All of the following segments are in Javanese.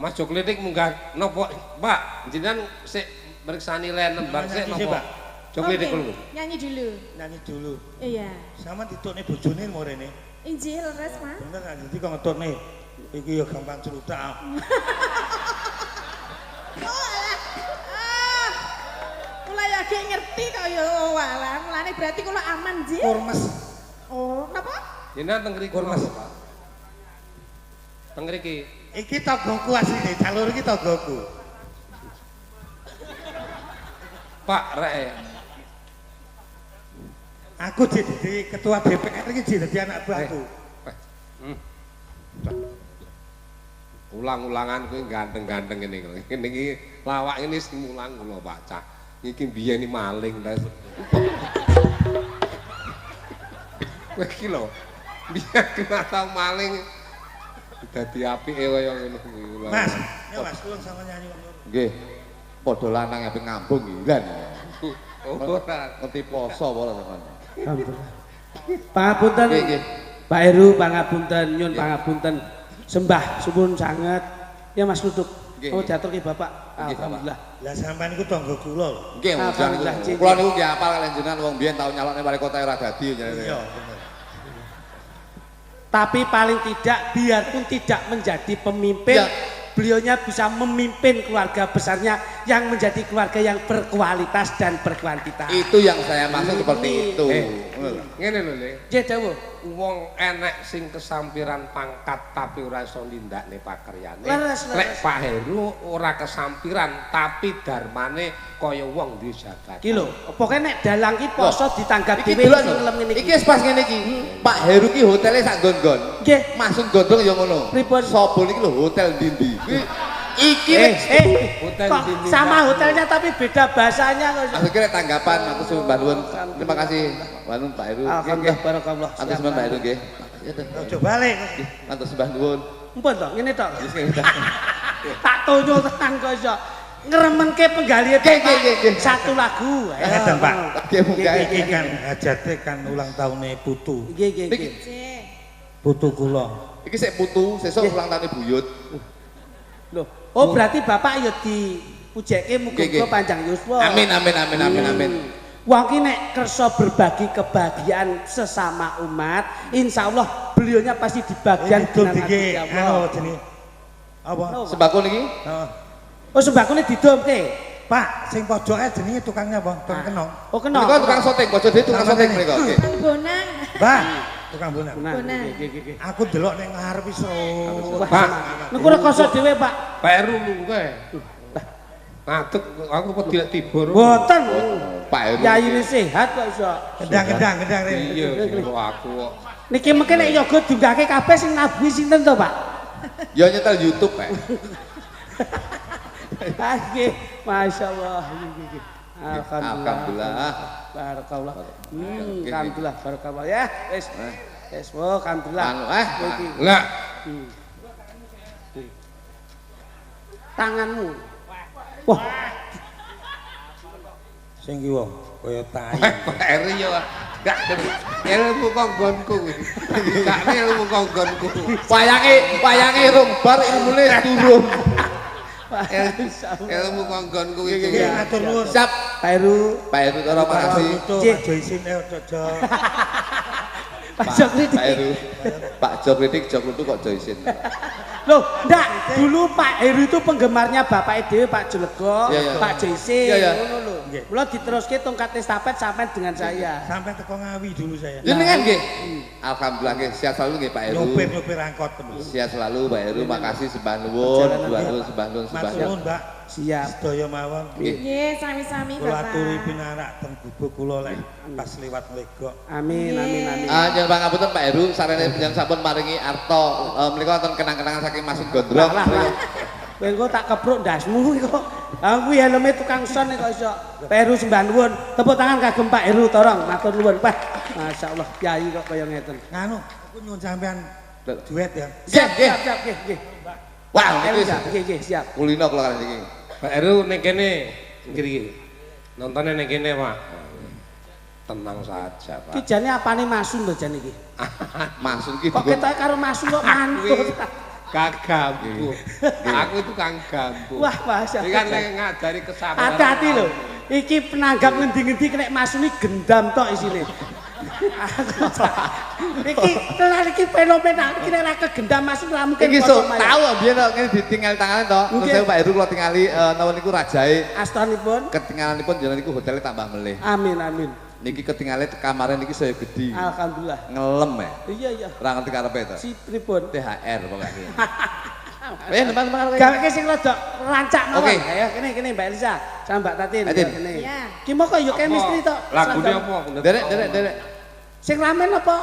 Mas Joklitik munggah nopo, Pak? Jenengan sik meriksani nembang sik nopo? Joklitik dulu. Nyanyi dulu. Nyanyi dulu. Iya. Sama ditukne bojone morene. Injil res, Mas. Bener kan jadi kok ngetutne. Iki ya gampang celutak. Mulai lagi ngerti kok ya walah, mulane berarti kula aman, Ji. Kurmes. Oh, napa? Jenengan teng mriki Kurmas. Pak. Teng mriki. Iki togoku asline, jalur iki togoku. Pak rek. Aku jadi ketua DPR iki jadi anak buahku. Ulang-ulangan kuwi ganteng-ganteng ngene kok. Ngene iki lawak ini sing mulang kula Pak Cah. Iki biyen iki maling ta. Kowe iki lho. Biyen kena tau maling. Dadi apike kaya ngono kuwi. Mas, ya Mas, tulung sama nyanyi wong loro. Nggih. Padha lanang ape ngambung ngilan. Ora. Ngerti poso apa ora sampean? Pangapunten. Nggih, nggih. Pak Heru pangapunten, nyun pangapunten. Sembah suwun sanget. Ya Mas Luduk. Nggih, Oh nggih. diaturke Bapak. Nggih, Bapak. Alhamdulillah. Lah sampean iku tangga kula lho. Nggih, mujan niku. Alhamdulillah, Cik. Kula niku nggih apal kalian jenengan wong biyen tau nyalokne wali kota ora dadi jenenge. Iya, bener. Tapi paling tidak biarpun tidak menjadi pemimpin, Ya. beliaunya bisa memimpin keluarga besarnya yang menjadi keluarga yang berkualitas dan berkuantitas. Itu yang saya maksud seperti itu. Ngene lho, Le. Nggih, dawuh. Wong enek sing kesampiran pangkat tapi ora iso nindakne pakaryane. Leres, leres. Lek Pak Heru ora kesampiran tapi darmane kaya wong duwe jabatan. Iki lho, pokoke nek dalang ki poso ditanggap Iki dhewe delok sing lho. ngelem ngene Iki wis pas ngene iki. Pak Heru ki hotele sak nggon-nggon. Nggih. Maksud gondrong ya ngono. Pripun? Sobo niki lho hotel ndi-ndi. Iki Hotel kok di- sama hotelnya tapi beda bahasanya kok. Maksud kira tanggapan aku suwun Mbak Nuwun. Terima kasih Mbak Nuwun Pak Heru. Alhamdulillah barakallah. Antus Mbak Heru nggih. Ojo balik. Antus Mbak Nuwun. Mumpun to, ngene to. Wis ngene. Tak tonyo tenan kok iso. Ngremenke penggalihe Nggih, nggih, nggih, nggih. satu lagu. Ayo. Ngeten, Pak. Nggih, munggah. Iki kan hajate kan ulang tahunnya putu. Nggih, nggih, Niki nggih. Putu kula. iki sik putu, sesuk ulang tahun buyut. Loh, oh berarti Bapak ya dipujekke muga-muga Nggih, panjang yuswa. Amin amin amin amin amin. Wong ki nek kersa berbagi kebahagiaan sesama umat, insya Allah beliaunya pasti di bagian Itu dengan iki hati anu Allah. jenenge apa? Sembako niki Heeh. Oh sembakone didomke. Pak, sing pojoke jenenge tukangnya apa? Tukang kenong. Oh kena. Menika tukang syuting, bojo dhewe tukang syuting menika. Nggih. Kang Bonang. Mbah, tukang bonang. Nah, Bonang. nggih, nggih, nggih. Aku delok ning ngarep iso. Wah, Pak. niku rekoso dhewe, Pak. Pak Heru munggah. Ngadeg aku kok tidak tibur. Mboten. Pak Heru. Yayine sehat kok iso. Gendang rene. Iya, kira aku kok. Niki mengke nek yoga dunggahke kabeh sing nabuhi sinten to, Pak? Ya nyetel YouTube, Pak. Ah, nggih. Masyaallah. Nggih, nggih, nggih. Alhamdulillah. Barakallah. Oke, Alhamdulillah barakallah ya. Wis. Wis, oh, alhamdulillah. Anu Iki. Lah, Tanganmu. Wah, Sing ki wong kaya tai. Pak Heru ya gak ilmu konggonku. Gak ilmu konggonku. Wayange rung bar ilmune turun. Ilmu konggonku Iki iki. ngatur nuwun. Siap. Pak Heru, Pak Heru terima kasih. Itu Cik. aja isin ojo. Pak Jokri. Pak Heru. Pak Jokritik Jokrutu kok joisin. Loh, enggak. Dulu Pak Heru itu penggemarnya Bapak Dewi, Pak Julego, Iya, iya. Pak JC, Iya, iya. ngono lho. Nggih. Mula diteruske tongkat estafet sampai dengan saya. Sampai teko Ngawi dulu saya. Jenengan nggih. Alhamdulillah nggih, sehat selalu nggih Pak Heru. Nyopir angkot terus. Sehat selalu Pak Heru, makasih sembah nuwun, sembah nuwun, sembah nuwun, sembah Matur nuwun, nuwun. Mbak. Siap. Sedaya mawon. Nggih, sami-sami Kula Bapak. aturi pinarak teng gubuk kula lek pas liwat legok. Amin, amin, amin. Jangan pangapunten Pak Heru, sarene panjenengan sampun maringi arta menika wonten kenang-kenangan saking Masud Gondrong. Lah, lah. Kowe engko tak kepruk ndasmu kok. Aku helme tukang son kok iso. Pak Heru sembah nuwun. Tepuk tangan kagem Pak Heru torong, matur nuwun. Wah, masyaallah kiai kok kaya ngeten. Nganu, aku nyuwun sampean duet ya. Siap, siap, siap, nggih, nggih. Wah, Heru niku siap, nggih, nggih, siap. kulino kula kali iki. Pak Heru ning kene iki. Nontonnya ning kene, Pak. Tenang saja, Ki Pak. jane apane masun lho jane iki. Maksud iki Kok ketoke karo masun kok manut. Kang Gambu. Aku itu Kang Gambu. Wah, Mas. Iki kan nek ngajari kesabaran. Hati-hati lho. Iki penanggap ngendi-ngendi kena masuni gendam tok isine. Iki tenan iki fenomenal iki nek ra kegendam masun ra mungkin. Iki sok tau biyen kok ngene ditinggal tangane to. Terus saya Pak Heru kula tingali napa niku rajae. Astanipun. Ketinggalanipun jenengan niku hotelnya tambah melih. Amin amin. Niki ketinggalan kamare niki saya gede. Alhamdulillah. Ngelem ya. Iya iya. Ora ngerti karepe to. Si pripun? THR pokoknya. Teman-teman. Gaweke sing rada rancak mawon. Oke. Ayo kene Mbak Elisa sama Mbak Tatin. Tatin. Kene. Iya. Ki moko yo chemistry tok. Lagune apa? Derek. Sing ramen apa?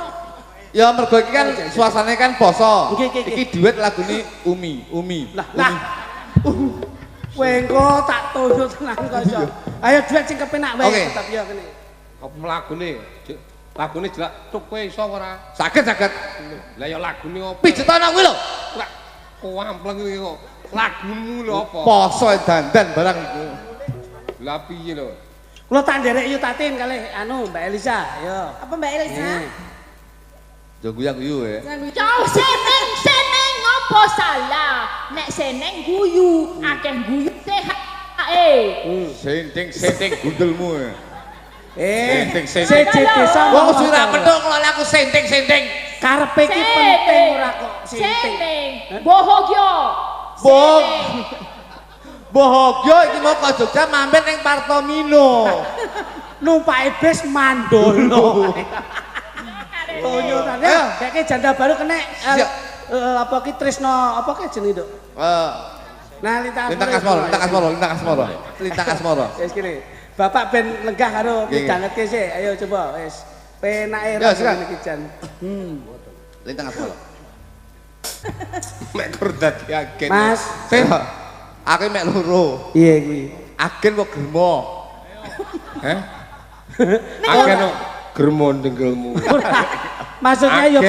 Ya mergo iki kan suasananya kan poso. Nggih. Iki duet lagune Umi. Lah. Wengko tak tunjuk tenan kok iso. Ayo duet sing kepenak wae Oke. tetep yo kene. Apa lagune? Lagune jelak cuk kowe iso ora? Saged. Lah ya lagune apa? Pijetana kuwi lho. Lah kuampleng iki kok. Lagumu lho apa? Poso dandan barang iku. Lah piye lho? Kula tak nderek yu Tatin kalih Mbak Elisa. Yo. Apa Mbak Elisa? Jo guyu ya. Jauh seneng ngopo salah. Nek seneng guyu, akeh guyu sehat ae. Senting gundelmu. Senting. CCT sama. Wong sira petuk kok aku senting. Karepe iki penting ora kok Seneng. Bohogyo. Bohogyo iki mau ke Jogja mampir ning Partomino. Numpake bis mandolo. Tonyo tane. Kayake janda baru kena apa ki Trisno apa ki jenenge, Duk? Nah, Lintang Asmoro. Wis kene. Bapak ben lenggah karo midhangetke sih. Ayo coba wis. Penake ra iki jan. Lintang Asmoro. Mek kur dadi agen. Mas, Aku mek loro. iya kuwi. Agen kok germo. Heh? Agen kok germo ndengkelmu. Maksudnya ya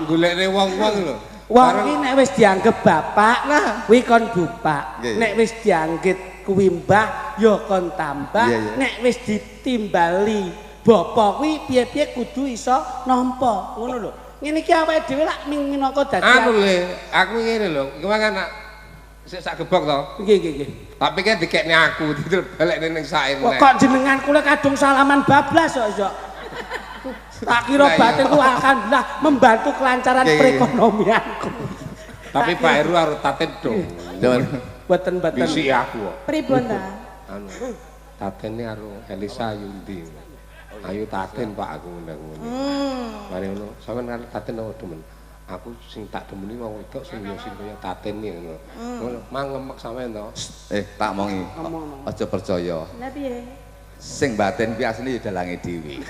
golekne wong-wong lho. wong iki nek wis dianggep bapak, kuwi kon bupak. Iya, iya. Nek wis dianggep kuwi mbah, ya kon tambah. Iya, iya. Nek wis ditimbali bapak kuwi piye-piye kudu iso nampa. Ngono lho. Ngene iki awake dhewe lak minangka dadi. Anu le, aku ngene lho, kemarin nak sik sak gebok to. Nggih. Tapi kan dikekne aku, didel balekne ning saen. Kok jenengan kula kadung salaman bablas kok iso. Tak kira Nah, iya. batinku alhamdulillah membantu kelancaran Nggih, nggih. perekonomianku. Tapi Pak Heru harus taten dong. Boten. Bisi aku kok. Pripun ta? Anu, tatene karo Elisa Yundi. Ayo taten Pak aku ngundang ngono. Mari ngono, sampean kan taten apa demen? Aku sing tak demeni mau wedok sing yo sing kaya taten iki ngono. Ngono, mangemek sampean to. Tak mongi. Ngomong. Aja percaya. Lah piye? Sing batin kuwi asline ya dalange dhewe.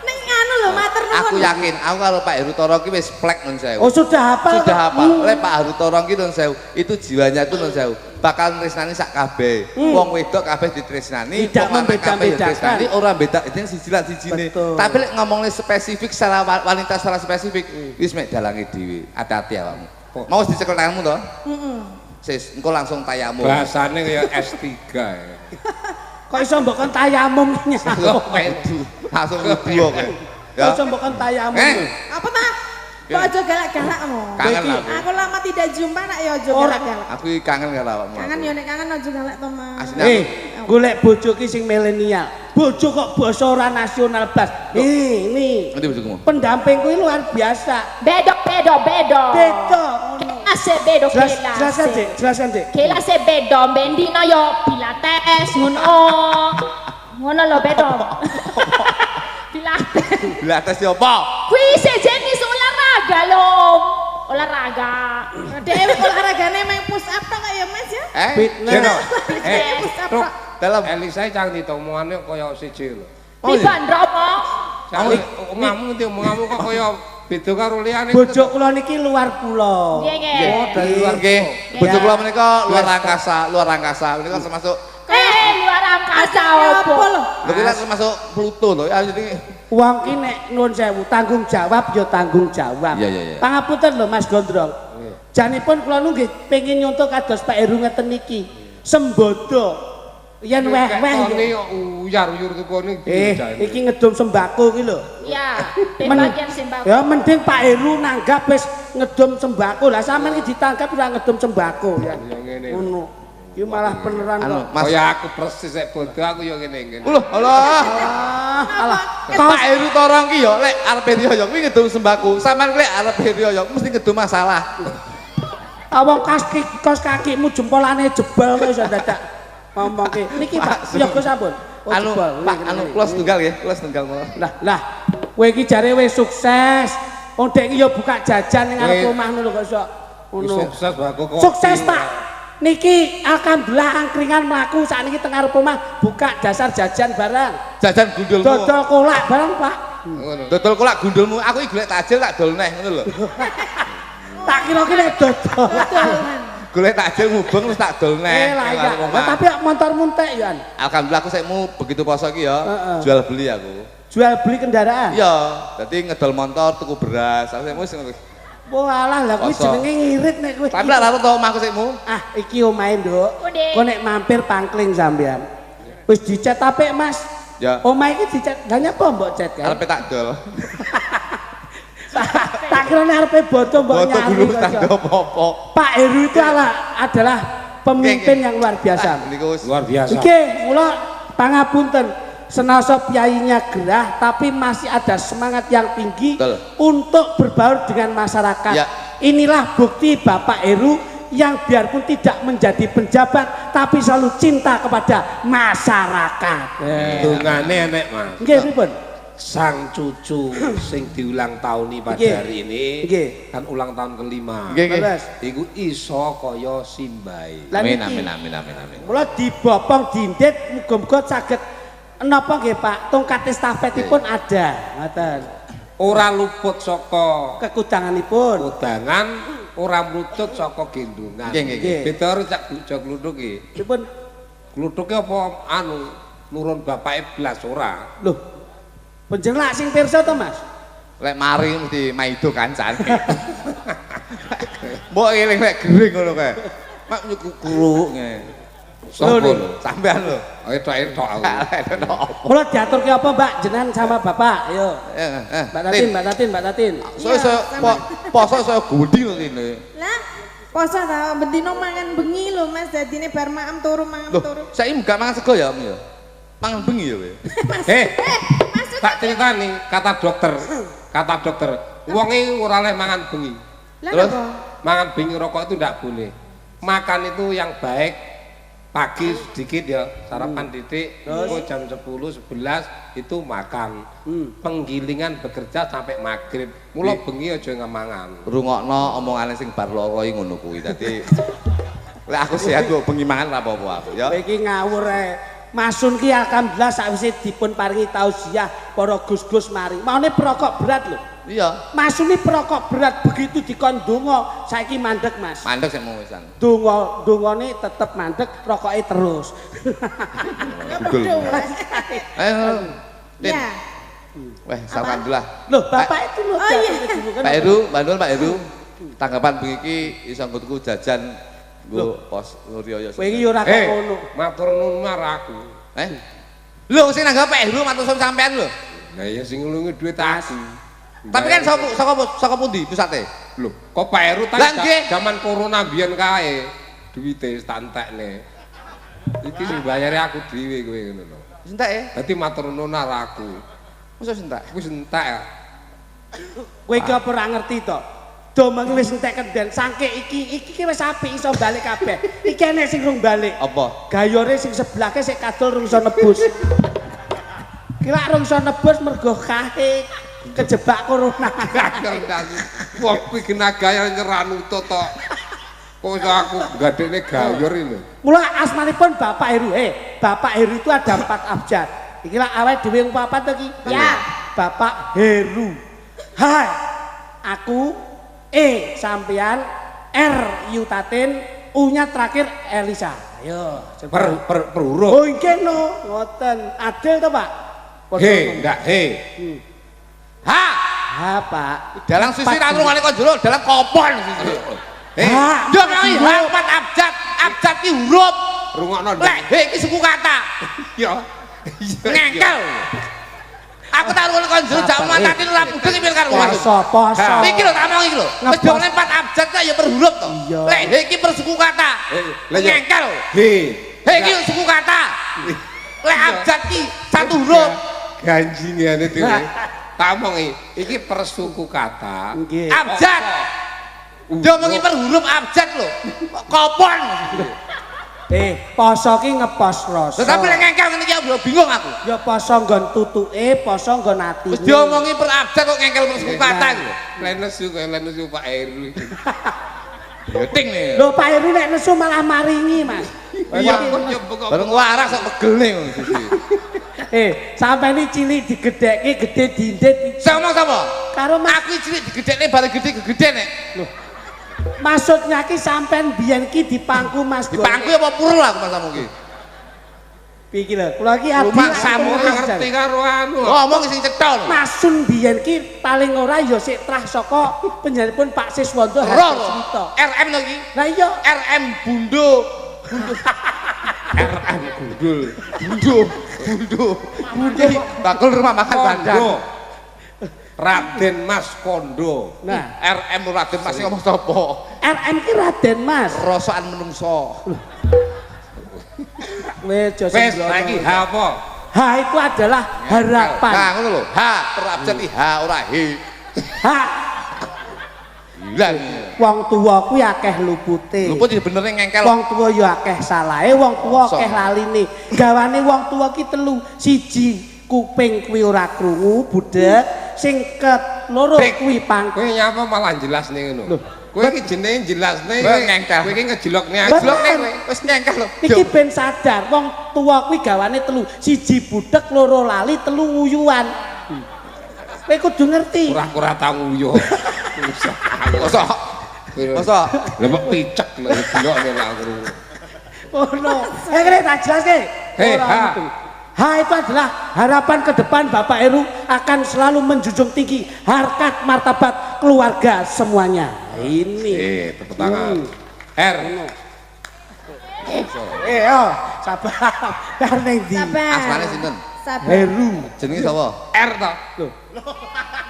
Ning anu lho matur nuwun. Aku yakin, aku karo Pak Heru Toro ki wis plek nun sewu. Oh sudah hafal. Sudah hafal. Oleh Pak Heru Toro ki nun sewu, itu jiwanya itu nun sewu. Bakal tresnani sak kabeh. Wong wedok kabeh ditresnani, Tidak wong lanang kabeh membeda-bedakan. ditresnani, ora beda itu siji lan sijine. Betul. Tapi lek ngomongnya spesifik secara wanita secara spesifik, wis mek dalange dhewe. Hati-hati awakmu. Mau wis dicekel tanganmu to? Sis, engko langsung tayamum. Bahasane kaya S3 ya. Kok iso mbok kon tayamum nyawa. Langsung mlebu kok. Kok iso mbok kon tayamum. Apa ta? Kok aja galak-galakmu? Kangen aku. Aku lama tidak jumpa nak ya aja Ora. galak-galak. Aku iki kangen karo awakmu. Kangen yo nek kangen aja galak to, Mas. Asline Golek bojo ki sing milenial. Bojo kok basa ora nasional blas. Ini ngerti bojomu? pendamping kuwi luar biasa. Bedo. Beda ngono. Ase bedo Jelasan, Dik. Jelasan, Dik. Kelase bedo bendino yo pilates ngono. Ngono lho bedo. Pilates. Pilates yo apa? Kuwi sejenis olahraga lho. Olahraga. Dewe olahragane main push up tok ya, Mas ya? Fitness. Jeno. Push up Truk. tok. Dalam Elisa cang ditomongane kaya siji lho. Dibandromo. Cang omonganmu omonganmu kok kaya beda karo liyane. Bojo kula niki luar pulau. Nggih. Oh, dari luar nggih. Nggih. Bojo kula menika luar angkasa. Menika termasuk Luar angkasa Apa opo? lho? lho kira termasuk Pluto lho. Ya jadi Wong ki nek nuwun sewu tanggung jawab ya tanggung jawab. Iya. Pangapunten lho Mas Gondrong. Janipun kula nu nggih pengin nyontoh kados Pak Heru ngeten niki. Sembodo Yen weh-weh kene kok uyar-uyur kene iki ngedum sembako ki lho. Iya, bagian sembako. Ya mending Pak Heru nanggap wis ngedum sembako. Lah sampean iki ditangkap ora ngedum sembako ya. Ya ngene. Ngono. Iki malah beneran kok. Kaya aku persis sik bodo aku ya ngene. Lho, alah. Alah. Pak Heru Torong ki yo lek arepe riyoyo kuwi ngedum sembako. Sampeyan lek arepe riyoyo mesti ngedum masalah. Awang kos kakimu jempolane jebol kok iso dadak ngomongke. Niki Pak, ya Gus ampun. Pak, kula setunggal ya, kula setunggal mawon. Lah, kowe iki jare wis sukses. Wong dek iki ya buka jajan ning arep omah ngono kok iso ngono. Sukses aku kok. Sukses Pak. Niki alhamdulillah angkringan mlaku sakniki teng arep omah buka dasar jajan barang. Jajan gundulmu. Dodol kolak barang Pak. Ngono. Dodol kolak gundulmu. Aku iki golek tajil tak dol neh ngono lho. Tak kira kene dodol. Golek takjil mubeng terus tak dol neh. Lah iya. Tapi motor muntek ya. Alhamdulillah aku sekmu begitu poso iki ya, jual beli aku. Jual beli kendaraan. Iya, dadi ngedol motor tuku beras. Aku sekmu wis ngono. Walah lah kuwi jenenge ngirit nek kowe. Tapi lak raro to omahku sekmu. Ah, iki omahe, Nduk. Kok nek mampir pangkling sampean. Wis dicet apik, Mas. Ya. Omah iki dicet. Lah nyapa mbok cet kan? Arepe tak dol. Tak kira arepe boto mbok Foto nyari. dulu tak apa-apa. Pak Heru itu adalah pemimpin yang luar biasa. Niku wis Luar biasa. Oke, mula pangapunten. Senasa piyainya gerah tapi masih ada semangat yang tinggi Betul. untuk berbaur dengan masyarakat. Ya. Inilah bukti Bapak Heru yang biarpun tidak menjadi penjabat tapi selalu cinta kepada masyarakat. Dungane enek, Mas. Nggih, pripun? Sang cucu sing diulang tahun pada hari ini kan ulang tahun kelima. Nggih. Iku iso kaya simbahe. Lah Amin niki. amin. Mula dibopong dindit muga-muga saged napa nggih Pak, tongkat estafetipun ada. Ngoten. Ora luput saka Kekudanganipun. udangan, ora mlutut saka gendungan. Nggih. Beda karo cak bujo kluthuk iki. Pripun? Kluthuke apa anu nurun bapake blas ora. Loh. Penjenglak sing pirsa to, Mas? Lek mari mesti maido kancane. Mbok eling lek gering ngono kae. Mak nyuku kuruk nge. Sopo Lho, lho? Sampean lho. Etok-etok aku. Kula diaturke apa, Mbak? Jenengan sama Bapak. Ayo. Mbak Tatin. Poso saya gudi kok kene. Lah, poso ta bendino mangan bengi lho Mas, dadine bar maem turu mangan Loh, turu. saiki gak mangan sego ya, Om ya. Mangan bengi ya kowe. Tak ceritani kata dokter. Wong iki ora oleh mangan bengi. Lah Terus? napa? Mangan bengi rokok itu ndak boleh. Makan itu yang baik pagi sedikit ya, sarapan titik, jam 10, 11 itu makan. Penggilingan bekerja sampai maghrib. Mula bengi aja ngamangan. Rungokno omongane sing bar loro iki ngono kuwi. Dadi lek aku sehat kok bengi mangan ora apa-apa aku ya. Kowe iki ngawur ae. Masun ki alhamdulillah sakwise dipun paringi tausiah para gus-gus mari. Maune perokok berat lho. Iya. Masune perokok berat begitu dikon donga, saiki mandek, Mas. Mandek sik mau wisan. Dongane tetep mandek, rokoke terus. Gugul. Ayo. Din. Ya. Weh, alhamdulillah. Loh, Bapak itu lho. Oh, iya. Pak Heru, Bandul Pak Heru. Tanggapan bengi iki iso nggo jajan nggo pos Riyo. Kowe iki ora kok ngono. Matur nuwun marang aku. Lho sing nanggap Pak Heru matur suwun sampean lho. Lah ya sing ngulungi duit aku. Tapi kan saka pundi pusate? Lho, kok Pak Heru Lah, nggih. zaman corona biyen kae duwite tak entekne. Iki sing bayare aku dhewe kowe ngono lho. Entek ya? Dadi matur nuwun marang aku. Masa entek? Wis entek ya. Kowe iki apa ora ngerti to? Domeng wis entek kenden, sangke iki wis apik iso balik kabeh. Iki enek sing rung balik. Apa? Gayore sing sebelahke sik kadol rung iso nebus. Kira rung iso nebus mergo kae kejebak corona. Wong kuwi kena gaya nyerah nutut tok. Kok iso aku gadekne gayor iki lho. Mula asmanipun Bapak Heru. Bapak Heru itu ada 4 abjad. Iki lah awake dhewe wong papat to iki. Ya. Bapak Heru. Hai. Aku sampean Yu Tatin, U-nya terakhir Elisa. Ayo, Per huruf. Oh, nggih no, ngoten. Adil to, Pak? He, enggak he. Ha! Ha, Pak. Dalang sisi ra ngrungokne kok jero, dalang kopon sisi. Ha. Yo kali ha 4 abjad. Abjad ki huruf. Rungokno. Lek he iki suku kata. Yo. Ngengkel. Aku tak rungokno kon jero jak matati ora pudeng iki karo masuk. Poso. Iki lho tak omong iki lho. Wis diomongne 4 abjad kok ya per huruf to. Lek he iki per suku kata. Ngengkel. He iki suku kata. Lek abjad ki 1 huruf. Ganjingane dhewe. Tak omong iki per suku kata. Abjad. Diomongi per huruf abjad lho. Kopon. Poso ki ngepos rasa. Tapi lek ngengkel ngene iki aku bingung aku. Ya poso nggon tutuke, poso nggon atine. Wis diomongi per abjad kok ngengkel per suku kata iki lho. Lenesu Pak Heru. Yoting nih. Lho Pak Heru nek nesu malah maringi, Mas. Iya kok nyebek kok. Bareng waras kok pegel ngono sisi. Sampeyan cilik digedhekke gede dindit. Sama sapa? Karo Mas Aku cilik digedhekne bareng gede nek. Loh. Maksudnya ki sampean biyen ki dipangku Mas. Dipangku apa purul aku masamu ki? Iki lho, kula ki abdi. Maksamu ngerti karo anu. Ngomong sing cetha lho. Masun biyen ki paling ora ya sik trah saka penyanipun Pak Siswanto Harjasmito. RM lho iki. Lah iya RM Bundo. RM Gundul. Bundo. Bakul rumah makan Bandang. Raden Mas Kondo. Nah, RM Raden Mas ngomong sapa? RM ki Raden Mas. Rasaan menungso. Wes Wes lagi apa? H itu adalah harapan. Nah, ngono lho. H terabjad H ora he. H Hilang. wong tuwa kuwi akeh lupute. Luput iki bener ngengkel. Wong tuwa ya akeh salahe, wong tuwa akeh laline. Gawane wong tuwa ki telu. Siji kuping kuwi ora krungu, budek. Sing keloro kuwi pangku. Kowe nyapa malah jelasne ngono. Kowe iki jenenge jelasne. Kowe ngengkel. Kowe iki ngejlokne aku. Ngejlokne kowe. Wis ngengkel lho. Iki ben sadar, wong tuwa kuwi gawane telu. Siji budek, loro lali, telu nguyuan. Kowe kudu ngerti. Ora tau nguyuh. Mosok. Mosok. Lha kok picek lho delokne lak aku. Oh no. Kene tak jelaske. H itu adalah harapan ke depan Bapak Heru akan selalu menjunjung tinggi harkat martabat keluarga semuanya. Ini. Tepuk tangan. R. Sabar. Kar ning ndi? Asmane sinten? Heru. Jenenge sapa? R to. Lho.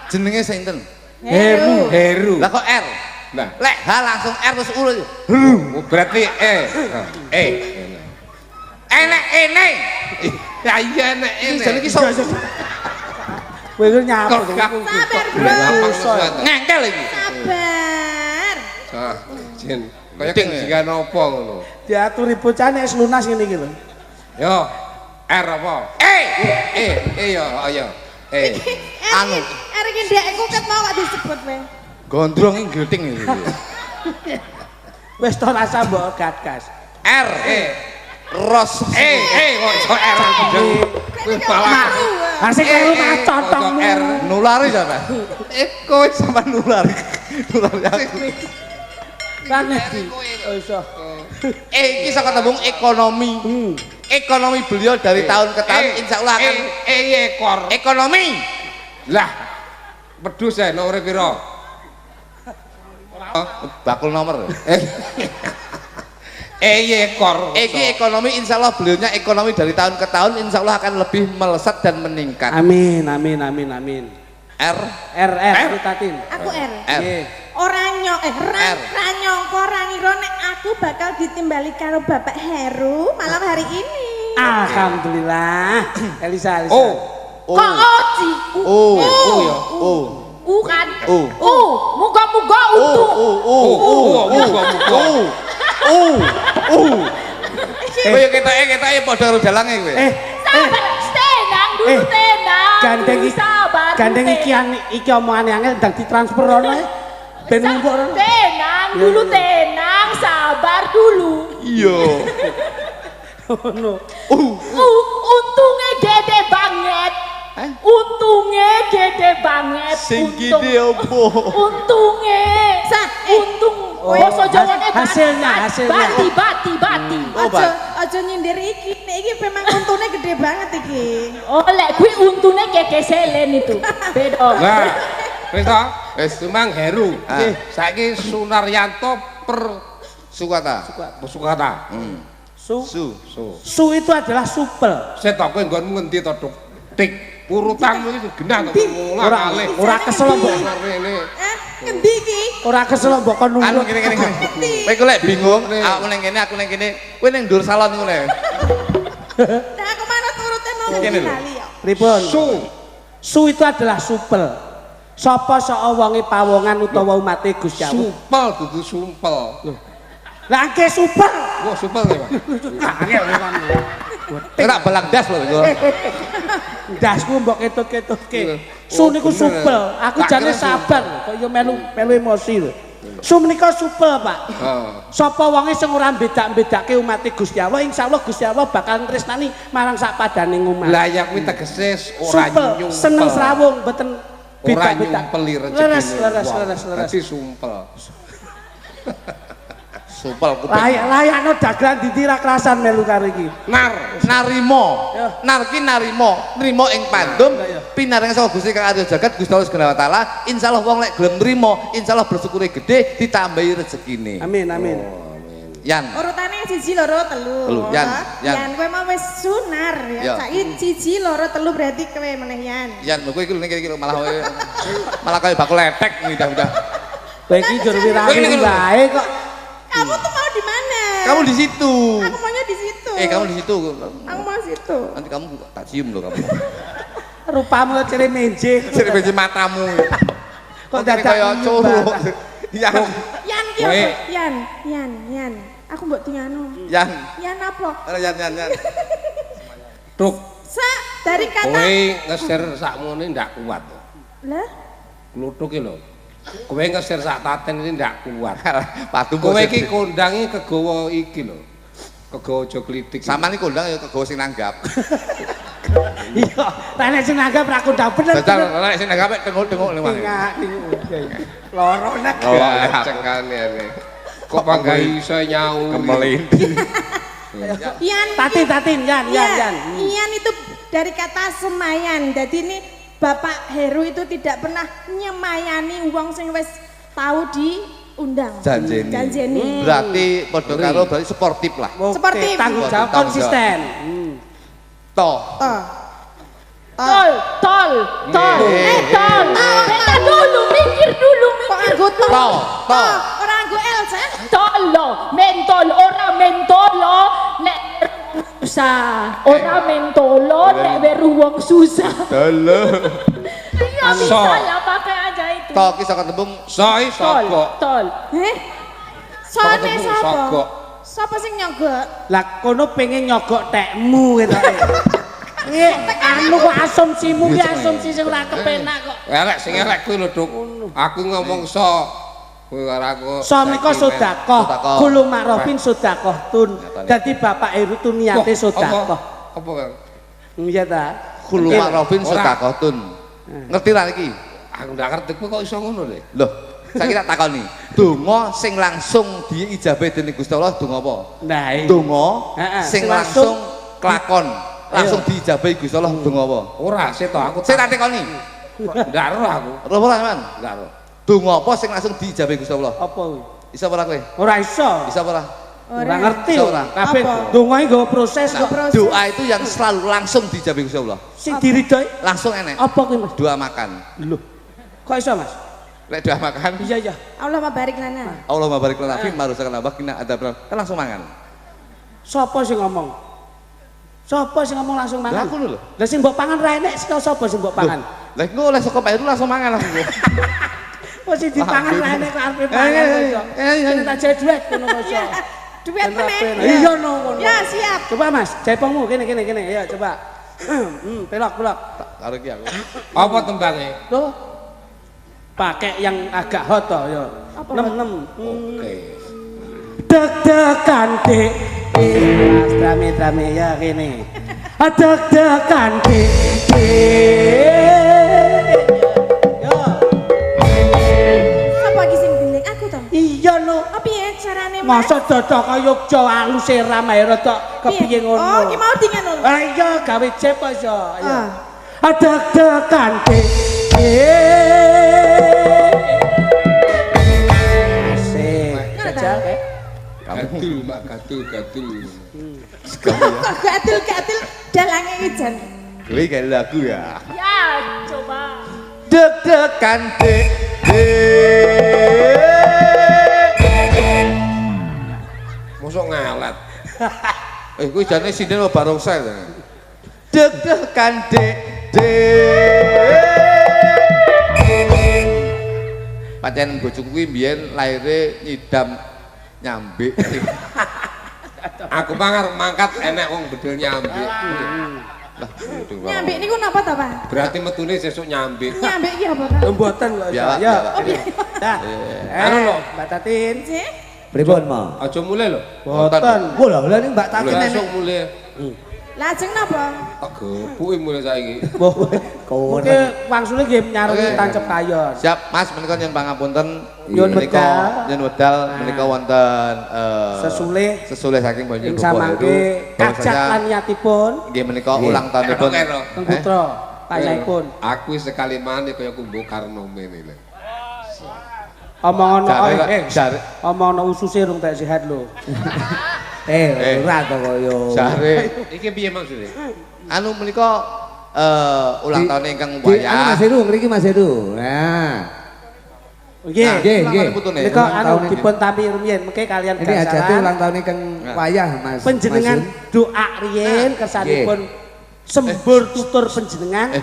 Jenenge sinten? Heru. Lah kok R? Nah, Lek H langsung R terus U. berarti E. Enek ene. Ya iya nek Iki ene. jenenge iso. Kowe nyapa. Sabar, Bro. Ngengkel iki. Sabar. Jen, kaya kenjingan apa ngono. Diaturi bocah nek lunas ngene iki lho. Yo, R apa? Yo, ayo. Anu. Arek ndek kuket mau kok disebut kowe. Gondrong iki gething iki. Wis to rasa mbok gatgas. R. Ros. kok iso R kuwi malah Asik karo contongmu. R Nulari sampe. Kowe sampe nulari. Nulari aku. Kan iki. Iso. Iki saka tembung ekonomi. Ekonomi beliau dari tahun ke tahun insyaallah akan ekor. ekonomi. Lah, pedus ya nomor piro? Bakul nomor. Ekor. Iki ekonomi insyaallah beliaunya ekonomi dari tahun ke tahun insyaallah akan lebih melesat dan meningkat. Amin, amin, amin, amin. R. Tatin. Aku R. Nggih. Ora nyongko ora ngira nek aku bakal ditimbali karo Bapak Heru malam hari ini. Alhamdulillah. Elisa. Kok oji? Ya. Kan? Muga-muga Kowe ketoke padha dalange kowe. Sabar, tenang dulu, tenang. Gandeng iki omongane angel ndang ditransfer rono ya. Ben ngumpul rono. Tenang dulu, tenang, sabar dulu. Iya. Ngono. Untungnya gede banget. Untungnya gede banget. Sing gede opo? Untungnya. Untung. Basa Jawane hasilnya. Bati. Aja nyindir iki. Nek iki memang untune gede banget iki. Oh, lek kuwi untune kekeselen itu. Beda. Nah, wis to? Wis Tumang Heru. Saiki Sunaryanto per Sukata. Sukata. Su itu adalah supel. Set kowe nggonmu ngendi to, Duk? Tik. Urutanmu iki genah to mulak kalih. Ora kesel mbok. Ngendi iki? Ora kesel mbok kon nunggu. Anu ngene. Kowe kok lek bingung, aku ning kene, aku ning kene. Kowe ning ndur salon iku lek. Nah, aku manut urute mau Kene lho. lali ya. Pripun? Su itu adalah supel. Sapa sok wonge pawongan utawa umate Gusti Allah. Supel dudu sumpel. Lah angke supel. Wah, supel ya, Pak. Angel kan. Ora balang das lho iku. Dasku mbok ketut-ketutke. Su niku supel. Aku jane sabar kok ya melu emosi lho. Su menika supel, Pak. Heeh. Sapa wonge sing ora bedak-bedake umate Gusti Allah, insyaallah Gusti Allah bakal tresnani marang sak padane umat. Lah ya kuwi tegese ora nyumpel. Seneng srawung mboten Ora bedak-bedak. nyumpeli rezekine. Leres. Dadi sumpel. Supel kuping. Layakno dagelan ditira kerasan melu karo iki. Narimo. Nar ki narimo, nrimo ing pandum pinaring saka Gusti Kang Arya Jagat Gusti Allah Subhanahu wa taala. Insyaallah wong lek gelem nrimo, insyaallah bersyukure gede ditambahi rezekine. Amin. Yan. Urutane 1 2 3. Yan kowe mau wis sunar ya. Saiki 1 2 3 berarti kowe meneh Yan. Yan kowe iki ning kene malah kaya bakul letek udah. Kowe iki jur wirani wae kok. Kamu tuh mau di mana? Kamu di situ. Aku maunya di situ. Kamu di situ. Aku mau situ. Nanti kamu tak cium loh kamu. Rupamu cere menje. Cere menje matamu. Kok dadak kaya curu. Yan. Aku mbok tinganu. Yan apa? Yan. Duk. Dari kata Kowe ngeser sakmene ndak kuat. Lah? Kluthuk iki lho. Kowe ngeser sak taten iki ndak kuat. Patu Kowe iki kondange kegawa iki lho. Kegawa aja klitik. Sampeyan iki kondang ya kegawa sing nanggap. Iya, nek sing nanggap ra kondang bener. Nek sing nanggap tengok-tengok lho. Loro nek. Cengkane ane. Kok panggai iso nyau. Kemelinti. Tatin, Yan. Yan itu dari kata semayan. Jadi ini Bapak Heru itu tidak pernah nyemayani wong sing wis tahu diundang. Janjeni. Berarti padha karo berarti sportif lah. Sportif. Tanggung jawab konsisten. Toh. Tol. Bentar dulu, mikir dulu. Toh. Orang nggo L, Sen. Tolo, mentol, ora mentolo, nek susah. Ora mentolo, nek weruh wong susah. Tolo. Iya bisa ya pakai aja itu. Toh ki saka tembung Soi sogok. Tol. Soane sapa? Sapa sing nyogok? Lah kono pengen nyogok tekmu gitu. Anu kok asumsimu ki asumsi sing ora kepenak kok. Elek sing elek kuwi lho, Duk. Aku ngomong so. Kowe karo aku. So menika sedekah. Gulu makrofin sedekah tun. Dadi Bapak Heru tu niate sedekah. Apa, Kang? Iya ta. Gulu makrofin sedekah tun. Ngerti ra iki? Aku ndak ngerti kowe kok iso ngono lho. Loh, saiki tak takoni. Donga sing langsung diijabahi dening Gusti Allah donga apa? Nah, Donga sing langsung kelakon. Langsung diijabahi Gusti Allah donga apa? Ora, seto aku. Sing tak tekoni. Ndak roh aku. Roh ora, Man? Ndak roh. Donga apa sing langsung diijabahi Gusti Allah? apa kuwi? Iso ora kowe? Ora iso. Bisa ora? Ora ngerti. Ora. Kabeh donga iki nggawa proses kok. Doa itu yang selalu langsung dijabahi Gusti Allah. Sing diridhoi Langsung enek. apa kuwi, Mas? Doa makan. Lho. Kok iso, Mas? Lek doa makan. Iya. Allah mabarik lana. Allahumma barik lana fi ma razaqtana wa qina adzabannar. Kan langsung mangan. Sapa sing ngomong? Sapa sing ngomong langsung Lah mangan? aku lho. Lah sing mbok pangan ra enek sapa sing mbok pangan? Lah engko oleh saka Pak Heru langsung mangan langsung. Wis dipangan ra enek kok arepe pangan kok. Sing tak jare duit ngono kok iso. Duit meneh. Iya no ngono. Ya, siap. Coba Mas, jaipongmu kene. Ya coba. Pelok. Karo iki aku. Apa tembange? Loh. Pakai yang agak hot toh ya. Nem. Oke. Deg-degan dik. Mas drame ya kene. Deg-degan dik. Yo. Apa iki sing gendeng aku to? Iya no. Apa ya carane, Mas? Masa dodok kaya Yogya aluse ramae rada kepiye ngono. Oh, iki mau di ngono. Ah iya gawe jep kok iso. Ayo. Deg-degan dik. Asik. Jajal kae. Gadul, Mak gadul. Gatil dalange iki jan. Kuwi kayak lagu ya. Ya, coba. Deg-degan dek. Mosok ngalet. Kuwi jane sinden apa barongsai to. Deg-degan dek. Pancen bojoku kuwi mbiyen laire nyidam nyambik. Aku mangar mangkat enek wong bedel nyambik. Lah, Nyambik niku napa ta, Pak? Berarti metune sesuk nyambik. Nyambik iki apa, Pak? Mboten lho. Biawak, Ya. biawak. Dah. Anu lho. Mbak Tatin. Nggih. Pripun, Ma? Aja mulai lho. Mboten. Oh lho, ini Mbak Tatin Besok enek. mulai. Lajeng napa? Tak gepuki mulai saiki. Mungkin wangsule nggih nyarungi Oke. tancep kayon. Siap, Mas, menika nyuwun pangapunten. Nyuwun Menika wedal. nyuwun wedal menika wonten Sesulih saking Banyu ing Bobo samangke kajak lan niatipun nggih menika ulang tahunipun. Teng Putra payaipun. Aku sekali maneh kaya kumbu Karno mene lho. Omongono Jare omongono ususe rung tak sehat lho. Ora to kaya. jare Iki piye maksudnya? anu menika ulang tahun ingkang Anu Mas wayah. Heru, ngriki Mas Heru. Nah. Nggih. Nggih, nggih. Menika Ulang anu tahun ini. dipun tampi rumiyin mengke kalian Ini ajate gasaran ulang tahun ingkang wayah, Mas. panjenengan doa riyin kersanipun sembur tutur panjenengan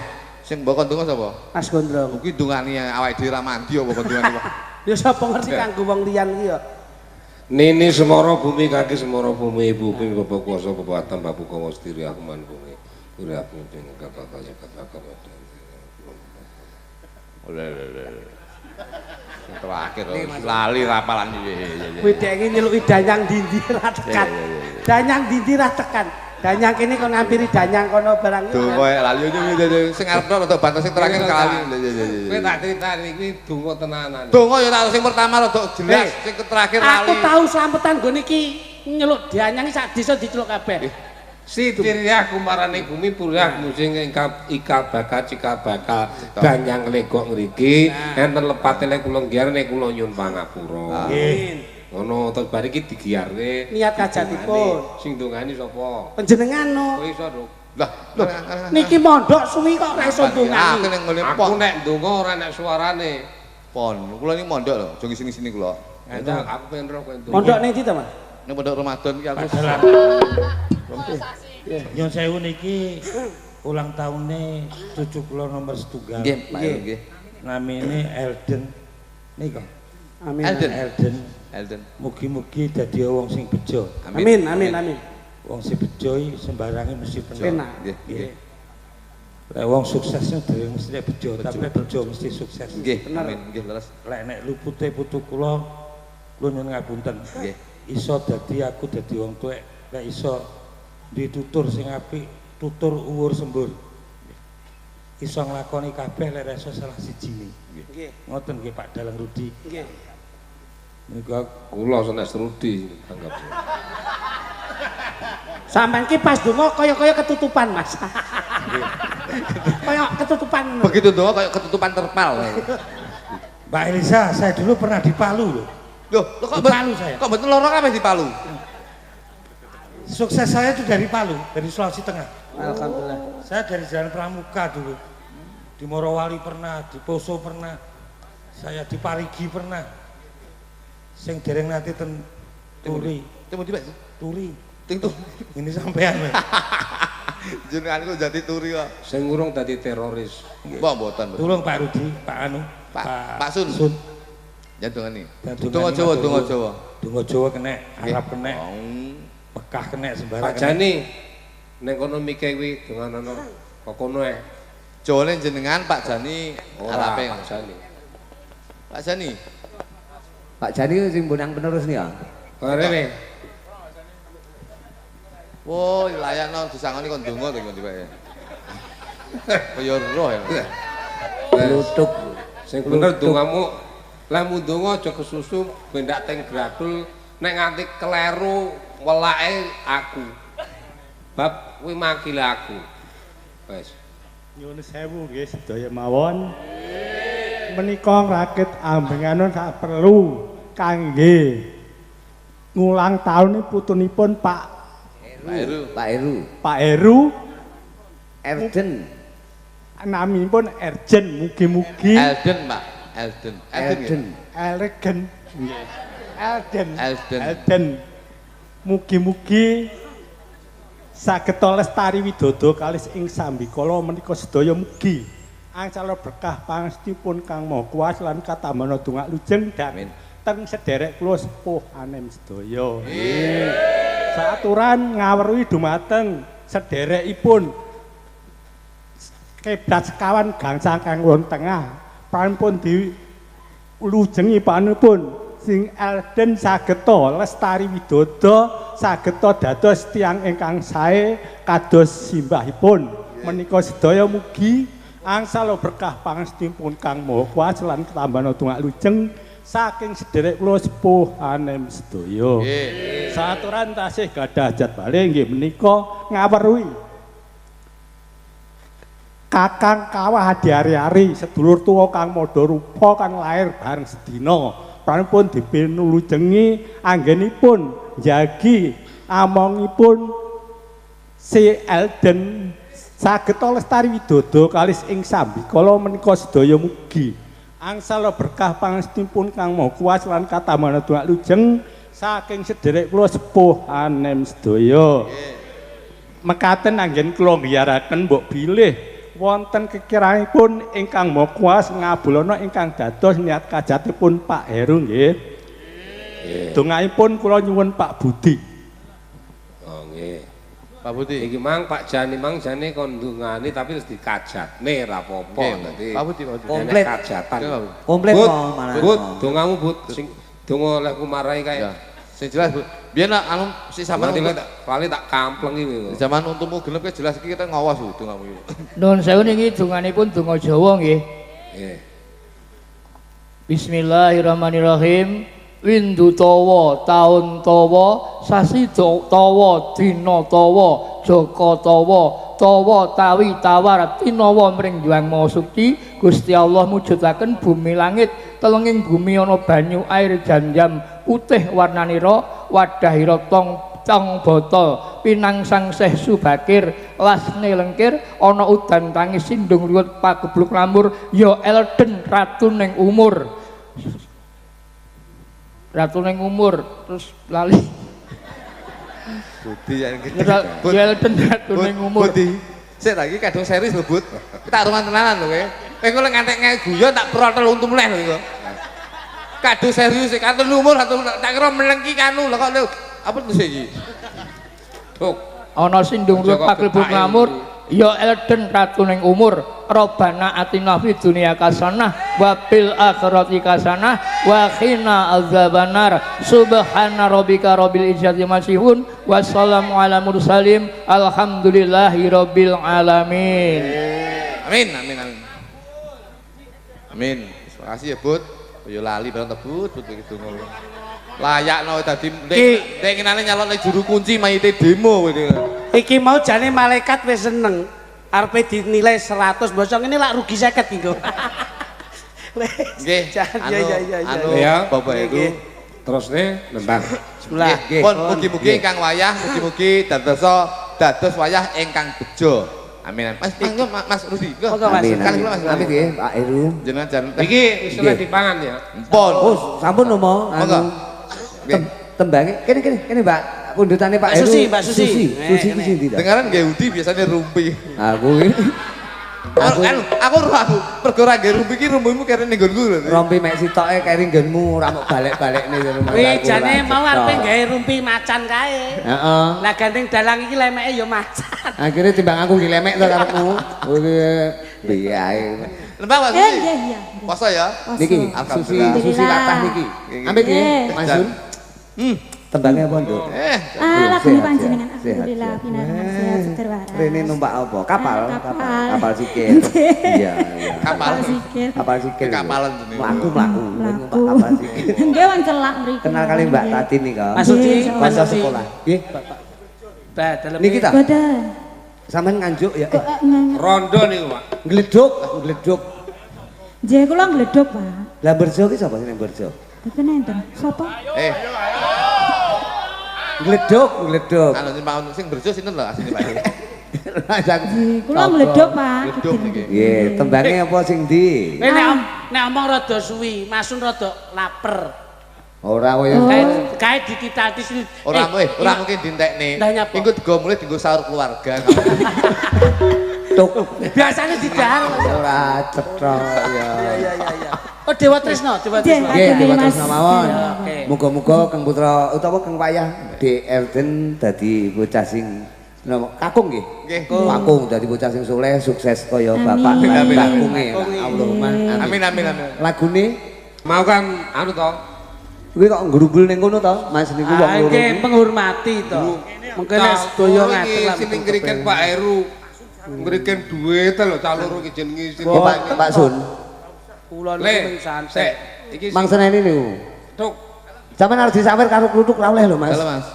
Sing mbok ndonga sapa? Mas Gondrong. Kuwi ndongani awake dhewe ra mandi apa ndongani kok. Ya sapa ngerti kanggo wong liyan iki ya. Nini semoro bumi kaki semoro bumi ibu bumi bapak kuasa bapak atam bapak kamu sendiri aku man bumi. Uri aku mungkin kata Terakhir lali rapalan iki. Kuwi dek iki nyeluki danyang dindi ra tekan. Danyang dindi ra tekan. Danyang kene kon ngampiri danyang kono barang iki. Donga lali sing arep rada bantu sing terakhir kali. Kowe tak critani kuwi donga tenanan. Donga ya tak sing pertama rada jelas, sing terakhir lali. Aku tahu selampetan gone iki nyeluk danyang sak desa diceluk kabeh. Sitirya kumarane bumi purya musing ingkang ika bakal cika bakal danyang legok ngriki enten lepate lek kula nggiyarne kula nyuwun pangapura. Amin. Ngono terus bar iki digiarne Niat kajatipun. sing dongani sapa? Panjenengan no. Kowe iso, Duk. Lah, Niki mondok suwi kok ora iso aku ndongani. ning ngene Aku pon. nek ndonga ora nek suarane. Pon, kula ini mondok lho, aja ngising-sini kula. Enak, aku pengen roh kowe ndonga. Mondok ning ndi to, Mas? Ning pondok Ramadan iki aku Nyon sewu niki ulang tahunnya cucu kula nomor setunggal. nggih, Pak nggih. Namine Elden. Nika. Amin. Elden. Mugi-mugi dadi wong sing bejo. Amin, amin, amin. Wong sing bejo iki sembarange mesti bejo. Penak. Nggih, nggih. Lek wong suksesnya dhewe mesti bejo, tapi bejo mesti sukses. Nggih, amin, nggih leres. Lek nek lupute putu kula nyuwun ngapunten. Nggih. Iso dadi aku dadi wong tuwek, lek iso ditutur sing apik, tutur uwur sembur. Iso nglakoni kabeh lek iso salah siji. Nggih. Ngoten nggih Pak Dalang Rudi. Nggih. Nika kula senes Rudi anggap. Sampeyan ki pas donga kaya-kaya ketutupan, Mas. Kaya ketutupan ngono. Begitu doang kayak ketutupan terpal. Mbak Elisa, saya dulu pernah di Palu loh. Loh, kok Di Palu saya. Kok betul loro kabeh di Palu? Sukses saya itu dari Palu, dari Sulawesi Tengah. Alhamdulillah. Saya dari Jalan Pramuka dulu. Di Morowali pernah, di Poso pernah. Saya di Parigi pernah. Sing dereng nanti ten Turi. Tiba-tiba Turi. ting tuh. Ini sampean. Jenengan kok jadi turi kok. Sing urung dadi teroris. Mbok mboten. Tolong Pak Rudi, Pak Anu, Pak Sun. Sun. Jantungane. Jantungane Donga Jawa. Donga Jawa kena, Arab kena, Oh. Mekah kena sembarang. Pak Jani ning kono mike kuwi donganono kok kono ae. Jawane jenengan Pak Jani Ora Arape. Pak Jani. Pak Jani. Pak Jani sing bonang penerus nih ya. Rene. Wo, layakno disangoni kon donga to kon dibake. Kaya roh ya. Lutuk. Sing bener dongamu lemu donga aja kesusu bendak teng gradul nek nganti keleru welake aku. Bab kuwi makile aku. Wes. Nyuwun sewu nggih sedaya mawon. Menika rakit ambenganon sak perlu kangge ngulang tahun putunipun Pak Heru Erden namipun Erjen mugi-mugi Elden Pak Elden mugi-mugi saged lestari widodo kalis ing sambikala menika sedaya mugi angsal berkah pangestunipun Kang Maha Kuwasa lan katambana dongak lujeng amin teng sederek kula sepuh anem sedaya saaturan ngaweruhi dumateng sederekipun Keblat sekawan gangsal kang wonten tengah pun dilujengi panipun sing Elden sageta lestari widodo sageta dados tiyang ingkang sae kados simbahipun menika sedaya mugi angsal berkah pangestunipun Kang Maha Kuwasa lan ketambana dongak lujeng saking sederek kula sepuh anem sedaya saaturan tasih gadah hajat bali nggih menika ngaweruhi Kakang Kawah Hari-hari sedulur tuwa Kang Madarupa kang lair bareng sedina pranipun dipinulujengi anggenipun njagi amongipun si Elden sageta lestari widodo kalis ing sambikala menika sedaya mugi angsal berkah pangestunipun Kang Maha Kuwasa lan katambana dongak lujeng saking sederek kula sepuh anem sedaya mekaten anggen kula ngiyaraken mbok bilih wonten kekiranipun ingkang Maha Kuwasa ngabulana ingkang dados niat kajatipun Pak Heru nggih. Dongaipun kula nyuwun Pak Budi. Oh nggih. Pak Budi. Iki mang Pak Jani mang jane kon ndungani tapi terus dikajatne ra apa-apa dadi. Pak Budi. Komplit. Kajatan. Komplit Bud, malah. Bud, dongamu Bud sing donga olehku marai kae. Sing jelas Bu. Biyen anu si sampean paling tak kamplengi kowe. zaman untukmu genep jelas iki kita ngawas Bu dongamu iki. Nuwun sewu niki donganipun donga Jawa nggih. Nggih. Bismillahirrahmanirrahim. Windu tawa, taun tawa, sasi tawa, dina tawa, jaka tawa, tawa tawi tawar, tinawa mring Hyang Maha Suci, Gusti Allah mujudaken bumi langit, telenging bumi ana banyu air jam-jam putih warnanira, wadahira tong botol, pinangsang seh subakir, lasne lengkir, ana udan tangis sindung riwet pagebluk lamur, ya Elden ratu ning umur. Ratu ning umur terus lali. Budi yang Elden ratu ning umur. Budi. Sik lagi kadung serius lho, Bud. Tak ruman tenanan lho kowe. Kowe lek ngantek guyon tak protol untu mleh lho. Kadung serius kadung umur tak kira melengki kanu lho kok apa terus iki? Duk. Ana sindung riwet pagebluk lamur, ya Elden ratu ning umur. Rabbana atina fid dunya hasanah wa fil akhirati hasanah wa qina adzabannar subhana rabbika rabbil izzati masihun wassalamu ala mursalin alhamdulillahi rabbil alamin. Amin amin amin. Amin. Terima kasih ya Bud. Yo lali bareng tebut Bud begitu ngono. Layakno dadi ndek ngenane nyalone juru kunci mayite demo kowe. Iki mau jane malaikat wis seneng. Arepe dinilai 100 bosong ini lak rugi 50 iki kok. Nggih. Ya. Bapak itu Terus nih nembang. Bismillah. Pun mugi-mugi ingkang wayah, mugi-mugi dados wayah ingkang bejo. Amin. Mas mangga Mas Rudi. Amin. Amin nggih Pak Heru. Jenengan jan Iki wis oleh dipangan ya. pun. Oh, sampun nomo. Monggo. Tembange kene Mbak. Pundutane Pak Heru. Mbak Susi. Susi iki sing tidak. Dengaran Yahudi biasanya rumpi. Aku iki. Aku perkara nggih rumpi iki rumpimu kere ning nggonku lho. Rompi mek sitoke keri nggonmu ora mok balik-balikne karo Mas. Wih, jane mau arepe gawe rumpi macan kae. Heeh. Lah gandeng dalang iki lemeke ya macan. Akhire timbang aku dilemek to karepmu. Kowe piye ae. Lembah Mas Susi. Iya. Poso ya. Niki Susi latah niki. Ambek nggih Mas Jun. Tembangnya apa, Nduk? Lakune panjenengan alhamdulillah pinangan sehat seger waras. Rene numpak apa? Kapal. Kapal sikil. Iya. Kapal sikil. Kapal sikil. Kapalan jenenge. Mlaku. Numpak kapal sikil. Nggih wong celak mriki. Kenal kali Mbak Tatin nih kok. Mas Suci, Masa sekolah. Nggih. Bapak. Niki ta? Badan. Sampeyan nganjuk ya. Rondo niku, Pak. Gledhuk. Nggih kula ngledhok, Pak. Lah berjo ki sapa sing berjo? Boten enten. Sapa? Gledhuk. Anu sing berjo sinten lho asline Pak. Kula ngledhok, Pak. Gledhuk iki. Nggih, tembange apa sing ndi? Nek omong rada suwi, Masun rada lapar. Ora koyo kae dititati sini. Ora mungkin dintekne. Iku digo mulih dienggo sahur keluarga. Tuk. Biasane didahar. Ora cetha ya. Iya. Oh Dewa Tresna. Nggih, Dewa Tresna mawon. Muga-muga Kang Putra utawa Kang Wayah di Elden dadi bocah sing kakung nggih. Kakung dadi bocah sing saleh, sukses kaya bapak kakunge. Allahumma amin. Lagune mau kan anu to. Kuwi kok ngrumbul ning kono to, Mas niku wong loro. Nggih penghormati to. Mungkin sedaya ngaten lah. Sing ngriken Pak Heru. Ngriken duit lho cah loro iki jenenge sing Pak Sun. Kula niku santai. Iki Mangseneni niku. Tuk. Sampeyan arep disawer karo kluthuk ra oleh lho, Mas. Halo Mas.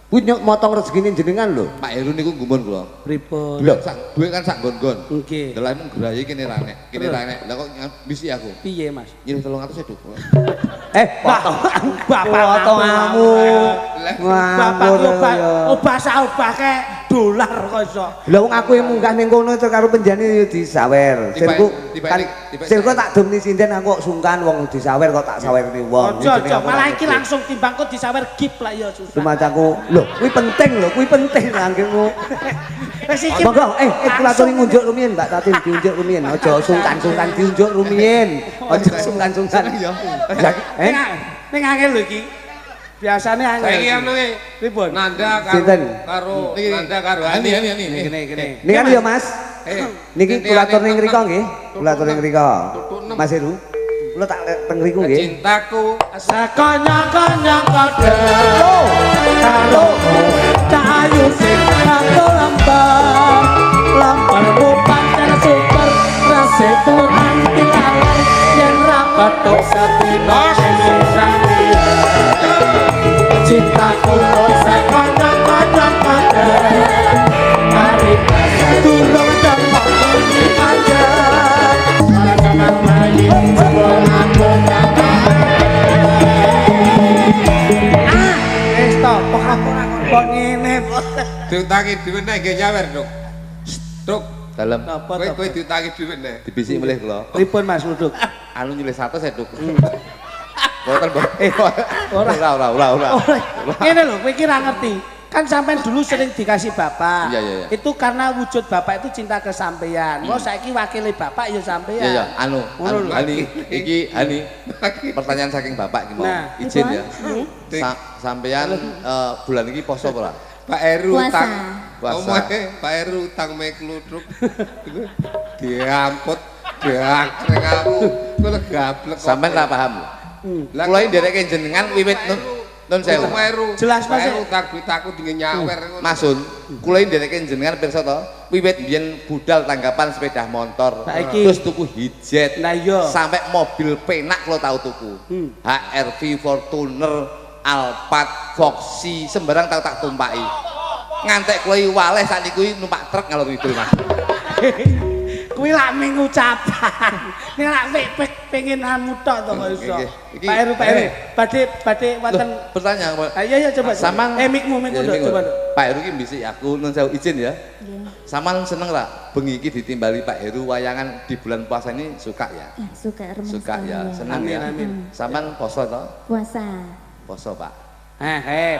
Kuwi motong rezekine jenengan lho. Pak Heru niku gumun kula. Pripun? Lho, sak duwe kan sak nggon-nggon. Nggih. Dalah mung grayi kene ra nek. Kene ra nek. Lah kok bisi aku. Piye, Mas? Nyilih 300 ya, Duk. Potonganmu. Bapak obah saobah ke dolar kok iso. Lah wong aku munggah ning kono karo penjane yo disawer. Sirku tak dumni sinden aku kok sungkan wong disawer kok tak sawerni wong. Aja malah iki langsung timbang kok disawer gip lah ya susah. Rumahku lho kuwi penting anggemu. Wis iki. Monggo kula aturi ngunjuk rumiyin Mbak Tatin diunjuk rumiyin. Aja sungkan-sungkan diunjuk rumiyin. Aja sungkan-sungkan. Ning angel lho iki. Biasane angel. Saiki anu e. Pripun? Nanda karo Hani. Gini. Ning ya Mas. Niki kula atur ning mriko nggih. Kula atur ning mriko. Mas Heru. Kula tak teng mriku nggih. Cintaku sakanya-kanya kode. Karo cahayu sing aku lamparmu pancen super raseku anti lalai yen ra patok satino susah. Cintaku sakanya-kanya kode. Mari tulung dampak ini aja. Sama-sama main sekolah stop, kok ngene diutangi dhuwit nek nggih nyawer, Duk. Duk, dalem. Kowe diutangi dhuwit nek. Dibisik mulih kula. pripun Mas Luduk? Anu nyilih 100 ya, Duk. Boten, ora. Ngene lho, kowe iki ra ngerti. Kan sampean dulu sering dikasih bapak. Iya. Itu karena wujud bapak itu cinta ke sampean. Mau saiki wakili bapak ya sampean. Iya. Hani, iki Hani. Pertanyaan saking bapak iki mau. Izin ya. Sampean bulan iki poso ora? Pak Heru utang. Puasa. Pak Heru utang mek kluthuk. Diamput, diakreng aku. Kuwi gablek. Sampean ra paham. Kula ndereke jenengan wiwit Nun sewu. Jelas Mas. Utang duit aku dengan nyawer. Masun, kula ndereke jenengan pirsa to, wiwit biyen budal tanggapan sepeda motor. Terus tuku hijet. Lah iya. Sampai mobil penak kula tau tuku. HRV, Fortuner, Alphard, Foxy, sembarang tau tak tumpaki. Ngantek kula waleh sakniku numpak truk ngalor ngidul, Mas. Kuwi lak ming ucapan. Nek lak pengen anu tok to kok iso. Pak Heru badhe wonten bertanya. Ayo coba. Samang mikmu coba. Pak Heru ki bisik aku nun sewu izin ya. Nggih. Samang seneng ra bengi iki ditimbali Pak Heru wayangan di bulan puasa ini suka ya? Suka ya, senang ya. Amin. Samang poso to? Poso, Pak.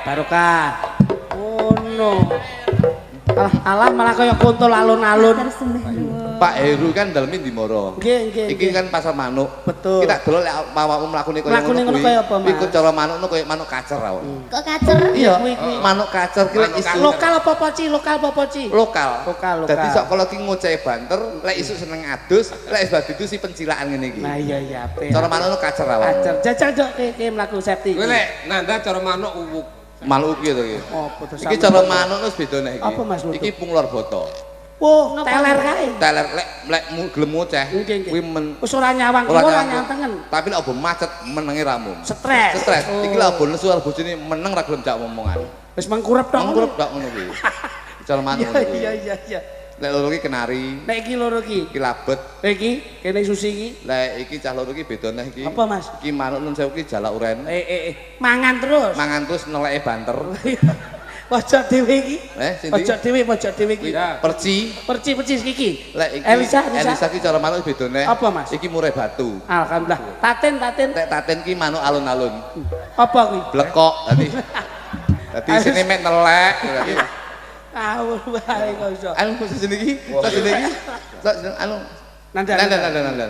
Barokah. Oh no. Alah malah kaya kontol alun-alun. Pak Heru kan dalem ndi moro. Nggih. Iki kan pasar manuk. Betul. Kita delok lek mawakmu mlakune kaya ngono kuwi. Kaya apa, Mas? Iku cara manukno kaya manuk kacer ra. Kok kacer? Iya, manuk kacer ki lek isu lokal apa poci? Lokal. Dadi sok kala ki ngocehe banter, lek isu seneng adus, lek sebab itu si pencilaan ngene iki. Nah iya apik. Cara manukno kacer ra. Kacer. Jajal dok ki mlaku safety. Kowe lek nanda cara manuk uwuk. Manuk iki to iki. Apa to iki cara manuk wis beda nek iki. Apa Mas Lutuk? Iki punglor boto. Oh, teler kae. Teler lek gelem ngoceh kuwi wis ora nyawang ora nyantengen. Tapi lek obo macet menenge ramun. Stres. Iki lek obo nesu karo bojone meneng ra gelem jak omongan. Wis mengkurep tok. Mengkurep tok ngono kuwi. Cara manuk. Iya. Lek loro iki kenari. Nek iki loro iki. Iki labet. Lek iki kene susi iki. Lek iki cah loro iki beda neh iki. Apa, Mas? Iki manuk nun sewu iki jalak uren. Mangan terus. Mangan terus neleke banter. Pojok dhewe iki. Sindi? Pojok dhewe iki. Perci. Perci iki. Lek iki Elisa iki cara manuk beda neh. Apa, Mas? Iki murai batu. Alhamdulillah. Taten. Lek taten ki manuk alun-alun. Apa kuwi? Blekok dadi. Dadi sini mek nelek. Awur bae kok iso. Anu sini iki, sini iki. Anu Nanda.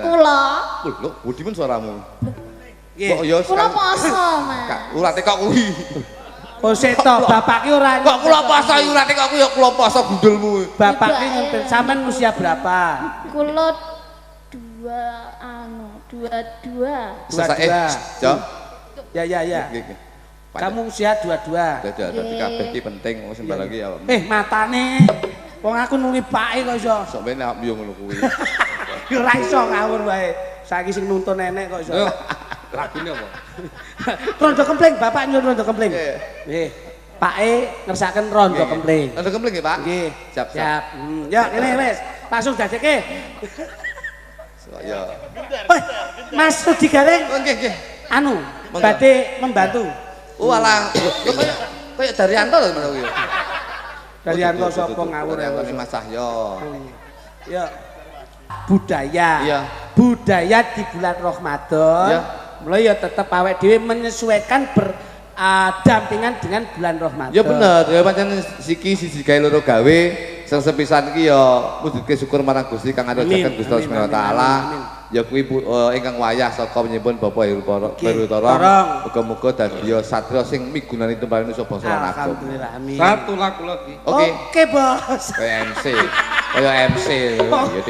Kula. Lho, budi men suaramu. Nggih. Kok ya Kula poso, Mas. urate kok kuwi. Oh seto, bapak ki ora. Kok kula poso urate kok kuwi ya kula poso gundulmu. Bapak ki ngempil sampean usia berapa? Kula 22. Selesai. Jo. Ya. Kamu usia 22. Dadi kabeh iki penting wis mbak lagi ya. Matane. Wong aku nuli pake kok iso. Sok ben nek yo ngono kuwi. Ora iso ngawur wae. Saiki sing nuntun nenek kok iso. Lagune apa? Rondo kempling, bapak nyuwun rondo kempling. Nggih. Pake ngersaken rondo kempling. Rondo kempling nggih, Pak? Nggih. Siap. Ya, kene wis. Langsung dadekke. Ya. Mas Rudi Gareng. Nggih. Anu, badhe membantu. Walah, kaya Daryanto lho menawa kuwi. Daryanto sapa ngawur Daryanto Mas Cahyo. Ya. Budaya. Iya. Budaya di bulan Ramadan. Iya. Mulai ya tetep awake dhewe menyesuaikan berdampingan dengan bulan Ramadan. Ya bener, ya pancen siki siji gawe loro gawe, sing sepisan iki ya mujudke syukur marang Gusti kang anugrahaken Gusti Allah Subhanahu wa taala. Ya kuwi ingkang wayah saka nyipun Bapak Heru Torong. Muga-muga dadi satria sing migunani tumparing nusa bangsa lan agama. Alhamdulillah, amin. Satu lagu lagi. Oke, Bos. Kaya MC.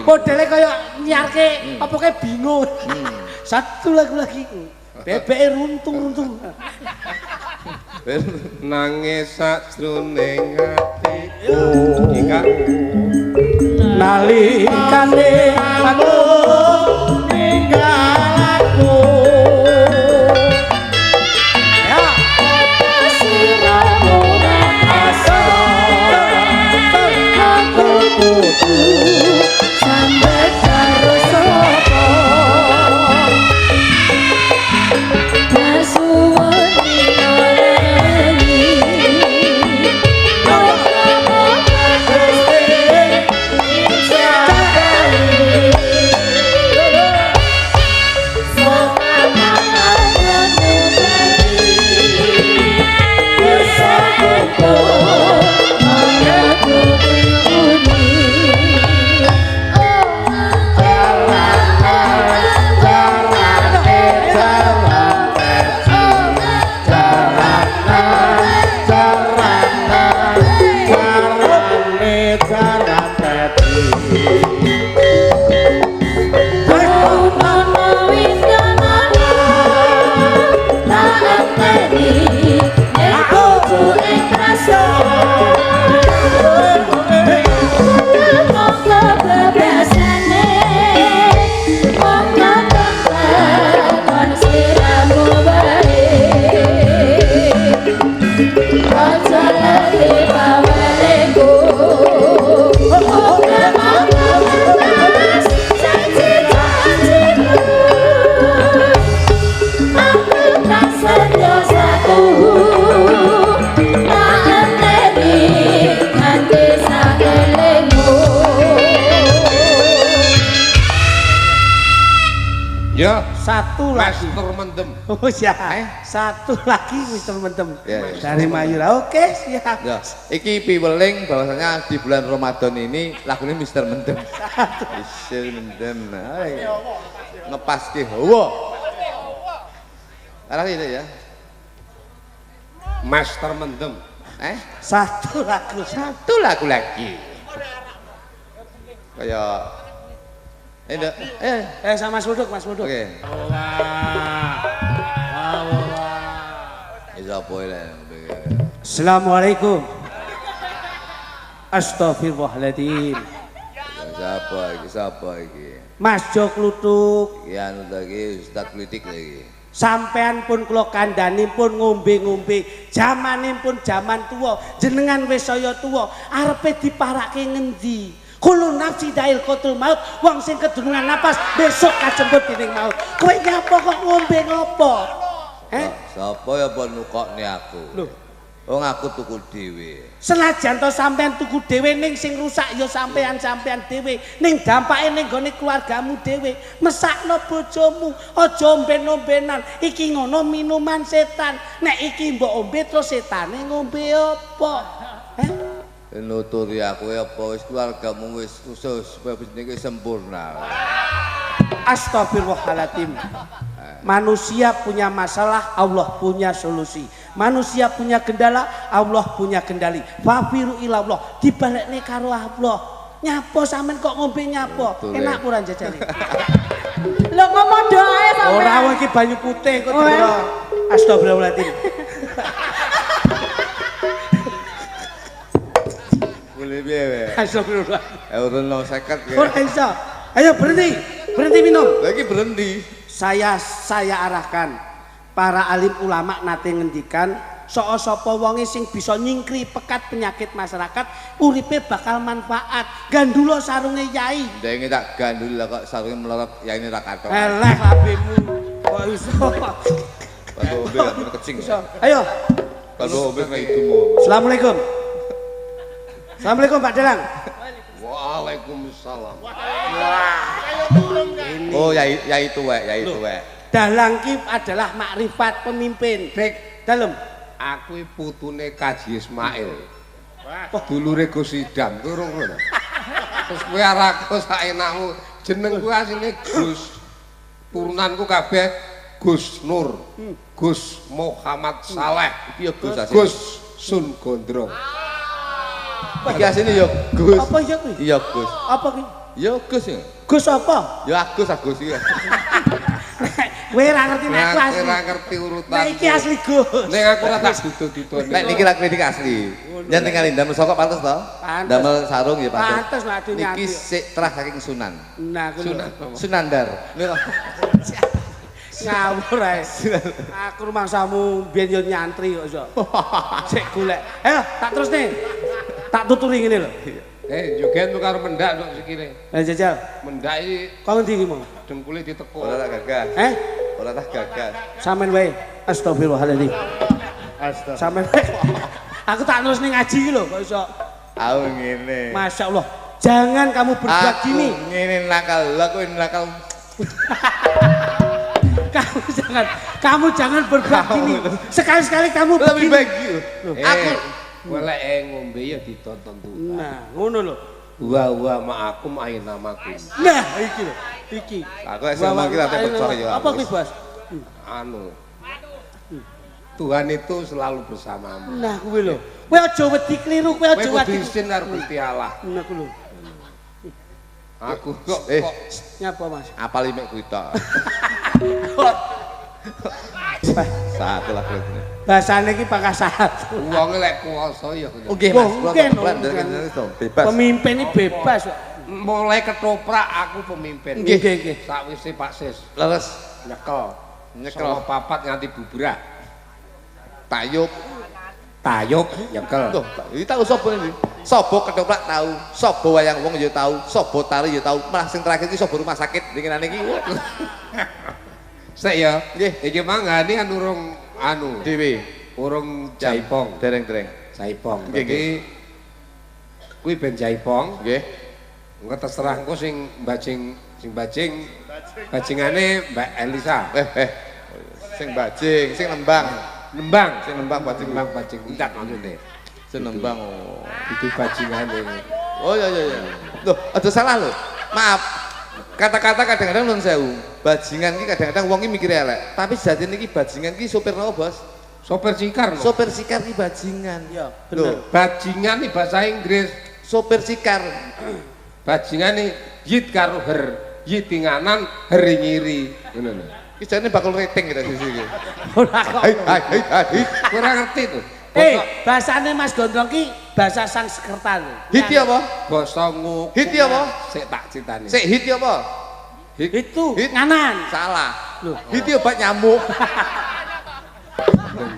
Modele kaya nyiarke apa kae bingung. Satu lagu lagi. Bebeke runtung. Nangis sajroning atiku. Iki nalikane aku ninggal aku ya siramu asa aku kudu sampai karo sapa masuwun noleni Ya, satu lagi. Mister Mendem. Oh ya, satu lagi Mister Mendem. Dari Mayura. Oke, siap. Ya, iki piweling bahwasanya di bulan Ramadan ini lagunya Mister Mendem. Mister Mendem. Ngepas ki hawa. Arah itu ya. Mister Mendem. Satu lagu lagi. Kayak sama Mas Buduk. Oke. Assalamualaikum. Astagfirullahaladzim. Siapa iki? Mas Jok Lutuk. Iki anu lagi Ustaz Politik lagi. Sampean pun kula kandhani pun ngombe-ngombe, jamane pun jaman tuwa, jenengan wis saya tuwa, arepe diparake ngendi? Kulun nafsi dail kotul maut, wong sing kedunungan napas besok kajemput dening maut. Kowe nyapa kok ngombe ngopo? Sapa ya mbok nukokne aku? Lho, wong aku tuku dhewe. senajan to sampean tuku dhewe ning sing rusak ya sampean dhewe, ning dampake ning gone keluargamu dhewe. Mesakno bojomu, aja omben-ombenan. Iki ngono minuman setan. Nek iki mbok ombe terus setane ngombe apa? Nuturi aku ya apa wis keluargamu wis khusus supaya jenenge sempurna. Astagfirullahaladzim. Manusia punya masalah, Allah punya solusi. Manusia punya kendala, Allah punya kendali. Fafiru ilallah, dibalekne karo Allah. Nyapo sampean kok ngombe nyapo? Enak kurang jajane. Lho ngomong doae sampean. Ora iki banyu putih kok ora. Astagfirullahaladzim. Boleh piye? Astagfirullah. Urun 50 ya. Ora iso. Ayo berhenti minum. Lagi berhenti. Saya arahkan para alim ulama nate ngendikan sapa wonge sing bisa nyingkri pekat penyakit masyarakat uripe bakal manfaat. Gandula sarunge yai. Ndenge tak gandul lah kok sarunge melorot yaine ra katok. Eleh labemu. Kok iso. Kalau ombe kecing. Ayo. Kalau ombe kayak itu. Assalamualaikum. Assalamualaikum Pak Dalang. Waalaikumsalam. Oh, yai tuwek. Dalang ki adalah makrifat pemimpin. Baik, dalem. Aku putune Kaji Ismail. Dulure Gus Idam, kowe ngono. Terus kowe arako sak enakmu, jenengku asline Gus. Turunanku kabeh Gus Nur, Gus Muhammad Saleh, iki ya Gus asline. Gus Sun Gondrong. Iki asline ya Gus. Apa ya kuwi? Iya Gus. Apa kuwi? Ya Gus ya. Gus apa? Ya Agus iki. Kowe ora ngerti nek aku asli. Ora ngerti urutan. Nek iki asli Gus. Nek aku ora tak dudut-dudut. Nek niki ra klinik asli. Yen tinggal ndamel saka pantes to? Ndamel sarung ya pantes. Pantes nek adune Niki sik terah saking Sunan. Nah, Sunandar. Ngawur ae. Aku rumangsamu biyen yo nyantri kok iso. Sik golek. Ayo, tak terusne. Tak tuturi ngene lho. Joget karo mendak kok sikile. Jajal. Mendak iki kok ngendi iki mau? Dengkule ditekuk. Ora tak gagas. Ora tak gagas. Sampeyan wae. Astagfirullahaladzim. Astagfirullah. Sampeyan wae. Aku tak terus ning ngaji iki lho kok iso. Aku ngene. Masya Allah. Jangan kamu berbuat gini. Ngene nakal. Lah kowe nakal. Kamu jangan berbuat gini. Sekali-sekali kamu lebih baik. Aku golek ngombe ya ditonton tuh. Nah, ngono lho. Wa ma'akum aina makum. Nah, iki lho. Iki. Aku sama kita percaya. Apa kuwi, Bos? Tuhan itu selalu bersamamu. Nah, kuwi lho. Kowe aja wedi kliru, kowe aja wedi. Kowe diisin karo Gusti Allah. Nah, kuwi lho. Aku kok nyapa, Mas? Apal imek kuwi tok. Satu lah kuwi. Bahasane iki pangkas satu. Wong lek kuwasa ya. Nggih, Mas. Bebas. Pemimpin ini bebas kok. Mulai ketoprak aku pemimpin. Nggih. Sakwise Pak Sis. Leres nyekel. Sama papat nganti bubrah. Tayub nyekel. Loh, iki tahu sapa iki? Sapa ketoprak tahu, sapa wayang wong ya tahu, sapa tari ya tahu. Malah sing terakhir iki sapa rumah sakit dingenane iki. Sek ya. Nggih, iki mangane kan urung dhewe. Urung jaipong. Dereng-dereng. Jaipong. Iki kuwi ben jaipong. Nggih. Engko terserah engko sing bajingane Mbak Elisa. Sing bajing, sing nembang. Sing nembang bajing enggak maksudnya. Sing nembang itu bajingane. Oh iya. Loh, ada salah lho. Maaf. Kata-kata kadang-kadang nun sewu. Bajingan ki kadang-kadang wong ki mikir elek, tapi sejatine iki bajingan ki sopir napa, Bos? Sopir sikar lho. Sopir sikar ki bajingan. Iya, bener. Bajingan iki bahasa Inggris. Sopir sikar. Bajingan iki yit karo her, yit nganan, her ngiri. Ngono lho. Iki jane bakal rating kita sisi iki. Ora kok. Hai. Ora ngerti tuh. Bahasane Mas Gondrong ki bahasa Sanskerta lho. Hiti apa? Basa nguk. Hiti apa? Sik tak critani. Sik hiti apa? Itu nganan. Salah. Loh, hiti obat nyamuk.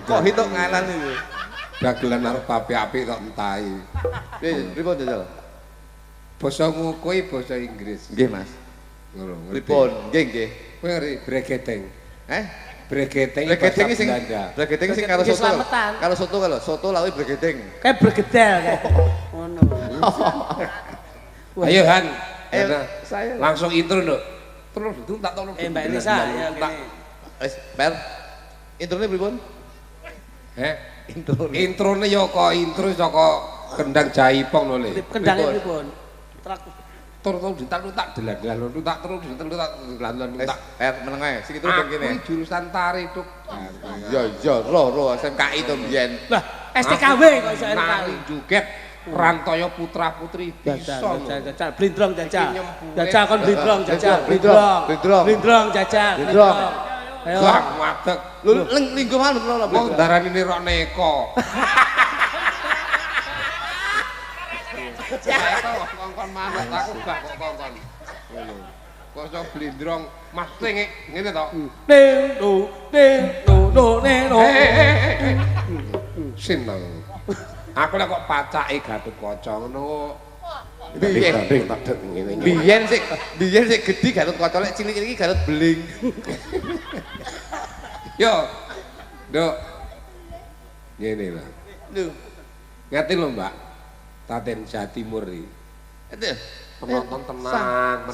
Kok hitok nganan iki? Dagelan arep apik-apik kok entahi. Pripun jajal? Basa ngukui basa Inggris. Nggih, Mas. Ngono. Pripun? Nggih. Kowe ngerti bregeteng? Bregeteng sing bregeteng sing karo soto. Karo soto soto lawe bregeteng. Kayak bergedel kayak. Ngono. Ayo Han. Saya langsung intro nduk. Terus tak tolong. Mbak Elisa ya. Wis, Per. Introne pripun? Introne ya kok intro saka Kendang Jaipong lho Le. Kendangnya pripun? Tur ditak-tak delan-delan tak terus ditak delan-delan. Meneng ae, sing intro ben kene. Aku jurusan tari tuk. Iya, roh SMKI to mbiyen. Lah, STKW kok iso SMKI joget Rantoyo putra-putri bisa. Jajal blindrong jajal. Jajal kon blindrong jajal. Blindrong jajal. Ayo. Wadeg. Lho linggo manut lho. Wong darani Rok Neko. Kongkon manut aku gak kok kongkon. Ngono. Kok iso blindrong Mas ngene to. No. Sineng. Aku lek kok pacake Gatotkaca ngono. Biyen sik gedhi Gatotkaca lek cilik iki Garut Beling. Yo. Nduk. Ngene lho. Lho. Ngerti lho, Mbak. Taten Jatimur iki. Penonton tenang.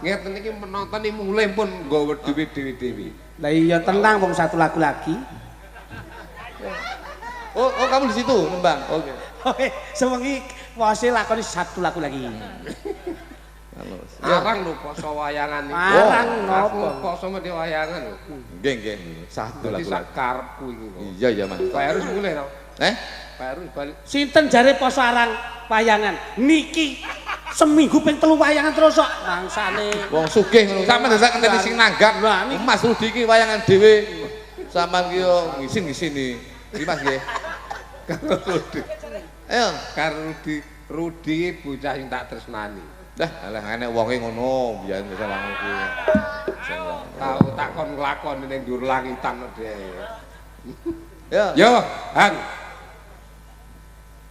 Ngeten iki penonton iki mulai pun nggawa dhewe-dhewe. Lah iya tenang wong satu lagu lagi. Oh, kamu di situ nembang. Oke. Sewengi wase lakoni satu lagu lagi. Arang lho poso wayangan iki. Arang nopo? Poso mesti wayangan lho. Nggih. Satu lagu. Sak karepku iki kok. Iya, Mas. Pak Harus mulai to. Pak Harus balik. Sinten jare poso arang wayangan? Niki seminggu ping 3 wayangan terus kok mangsane. Wong sugih ngono. Sampe ndak ngenteni sing nanggap. Mas Rudi iki wayangan dhewe. Sampeyan ki yo ngisin-ngisini. Iki Mas nggih. Karo Rudi. Ayo, karo Rudi bocah sing tak tresnani. Dah, alah enek wonge ngono, biyen bisa langsung ku. Tau tak kon nglakoni ning dhuwur langitan dhewe. Yo, Han.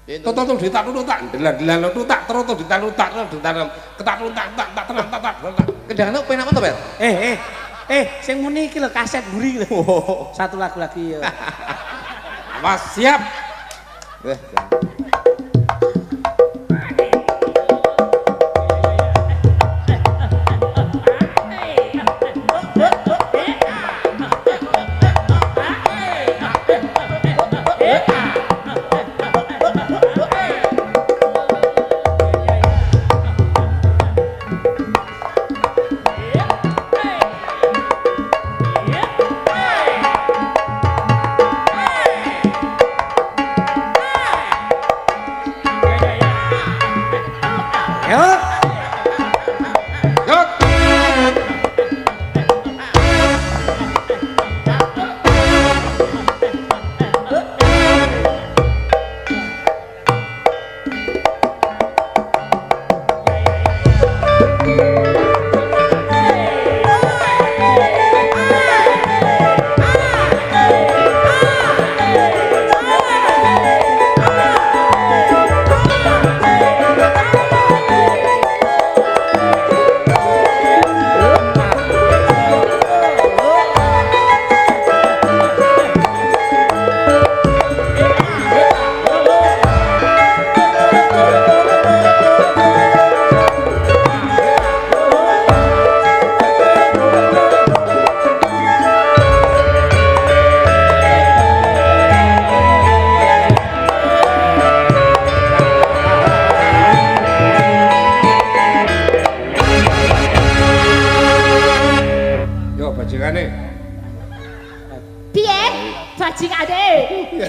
Tutuk ditak-tutak, delan-delan tutak terus ditak-tutak, ketak-tutak, tak tenang, tak. Kendangane penak to, Bel? Sing muni iki lho kaset mburi lho. Satu lagu lagi ya. Awas, siap.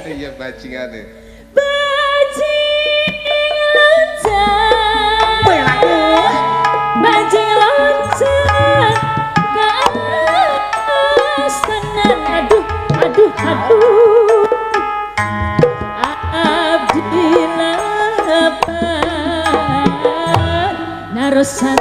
Iya bajingane. Bajing loncat. Bajing loncat. Kastenan aduh. Abdi lapan narosan.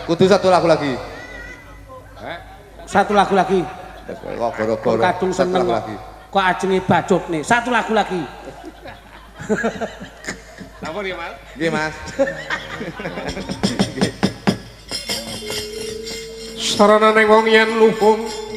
Kudu satu lagu lagi. Satu lagu lagi. Kok goro-goro. Kadung seneng lagi. Kok ajenge bajut nih. Satu lagu lagi. Sampun ya, Mas? Nggih, Mas. Sarana neng wong yen luhung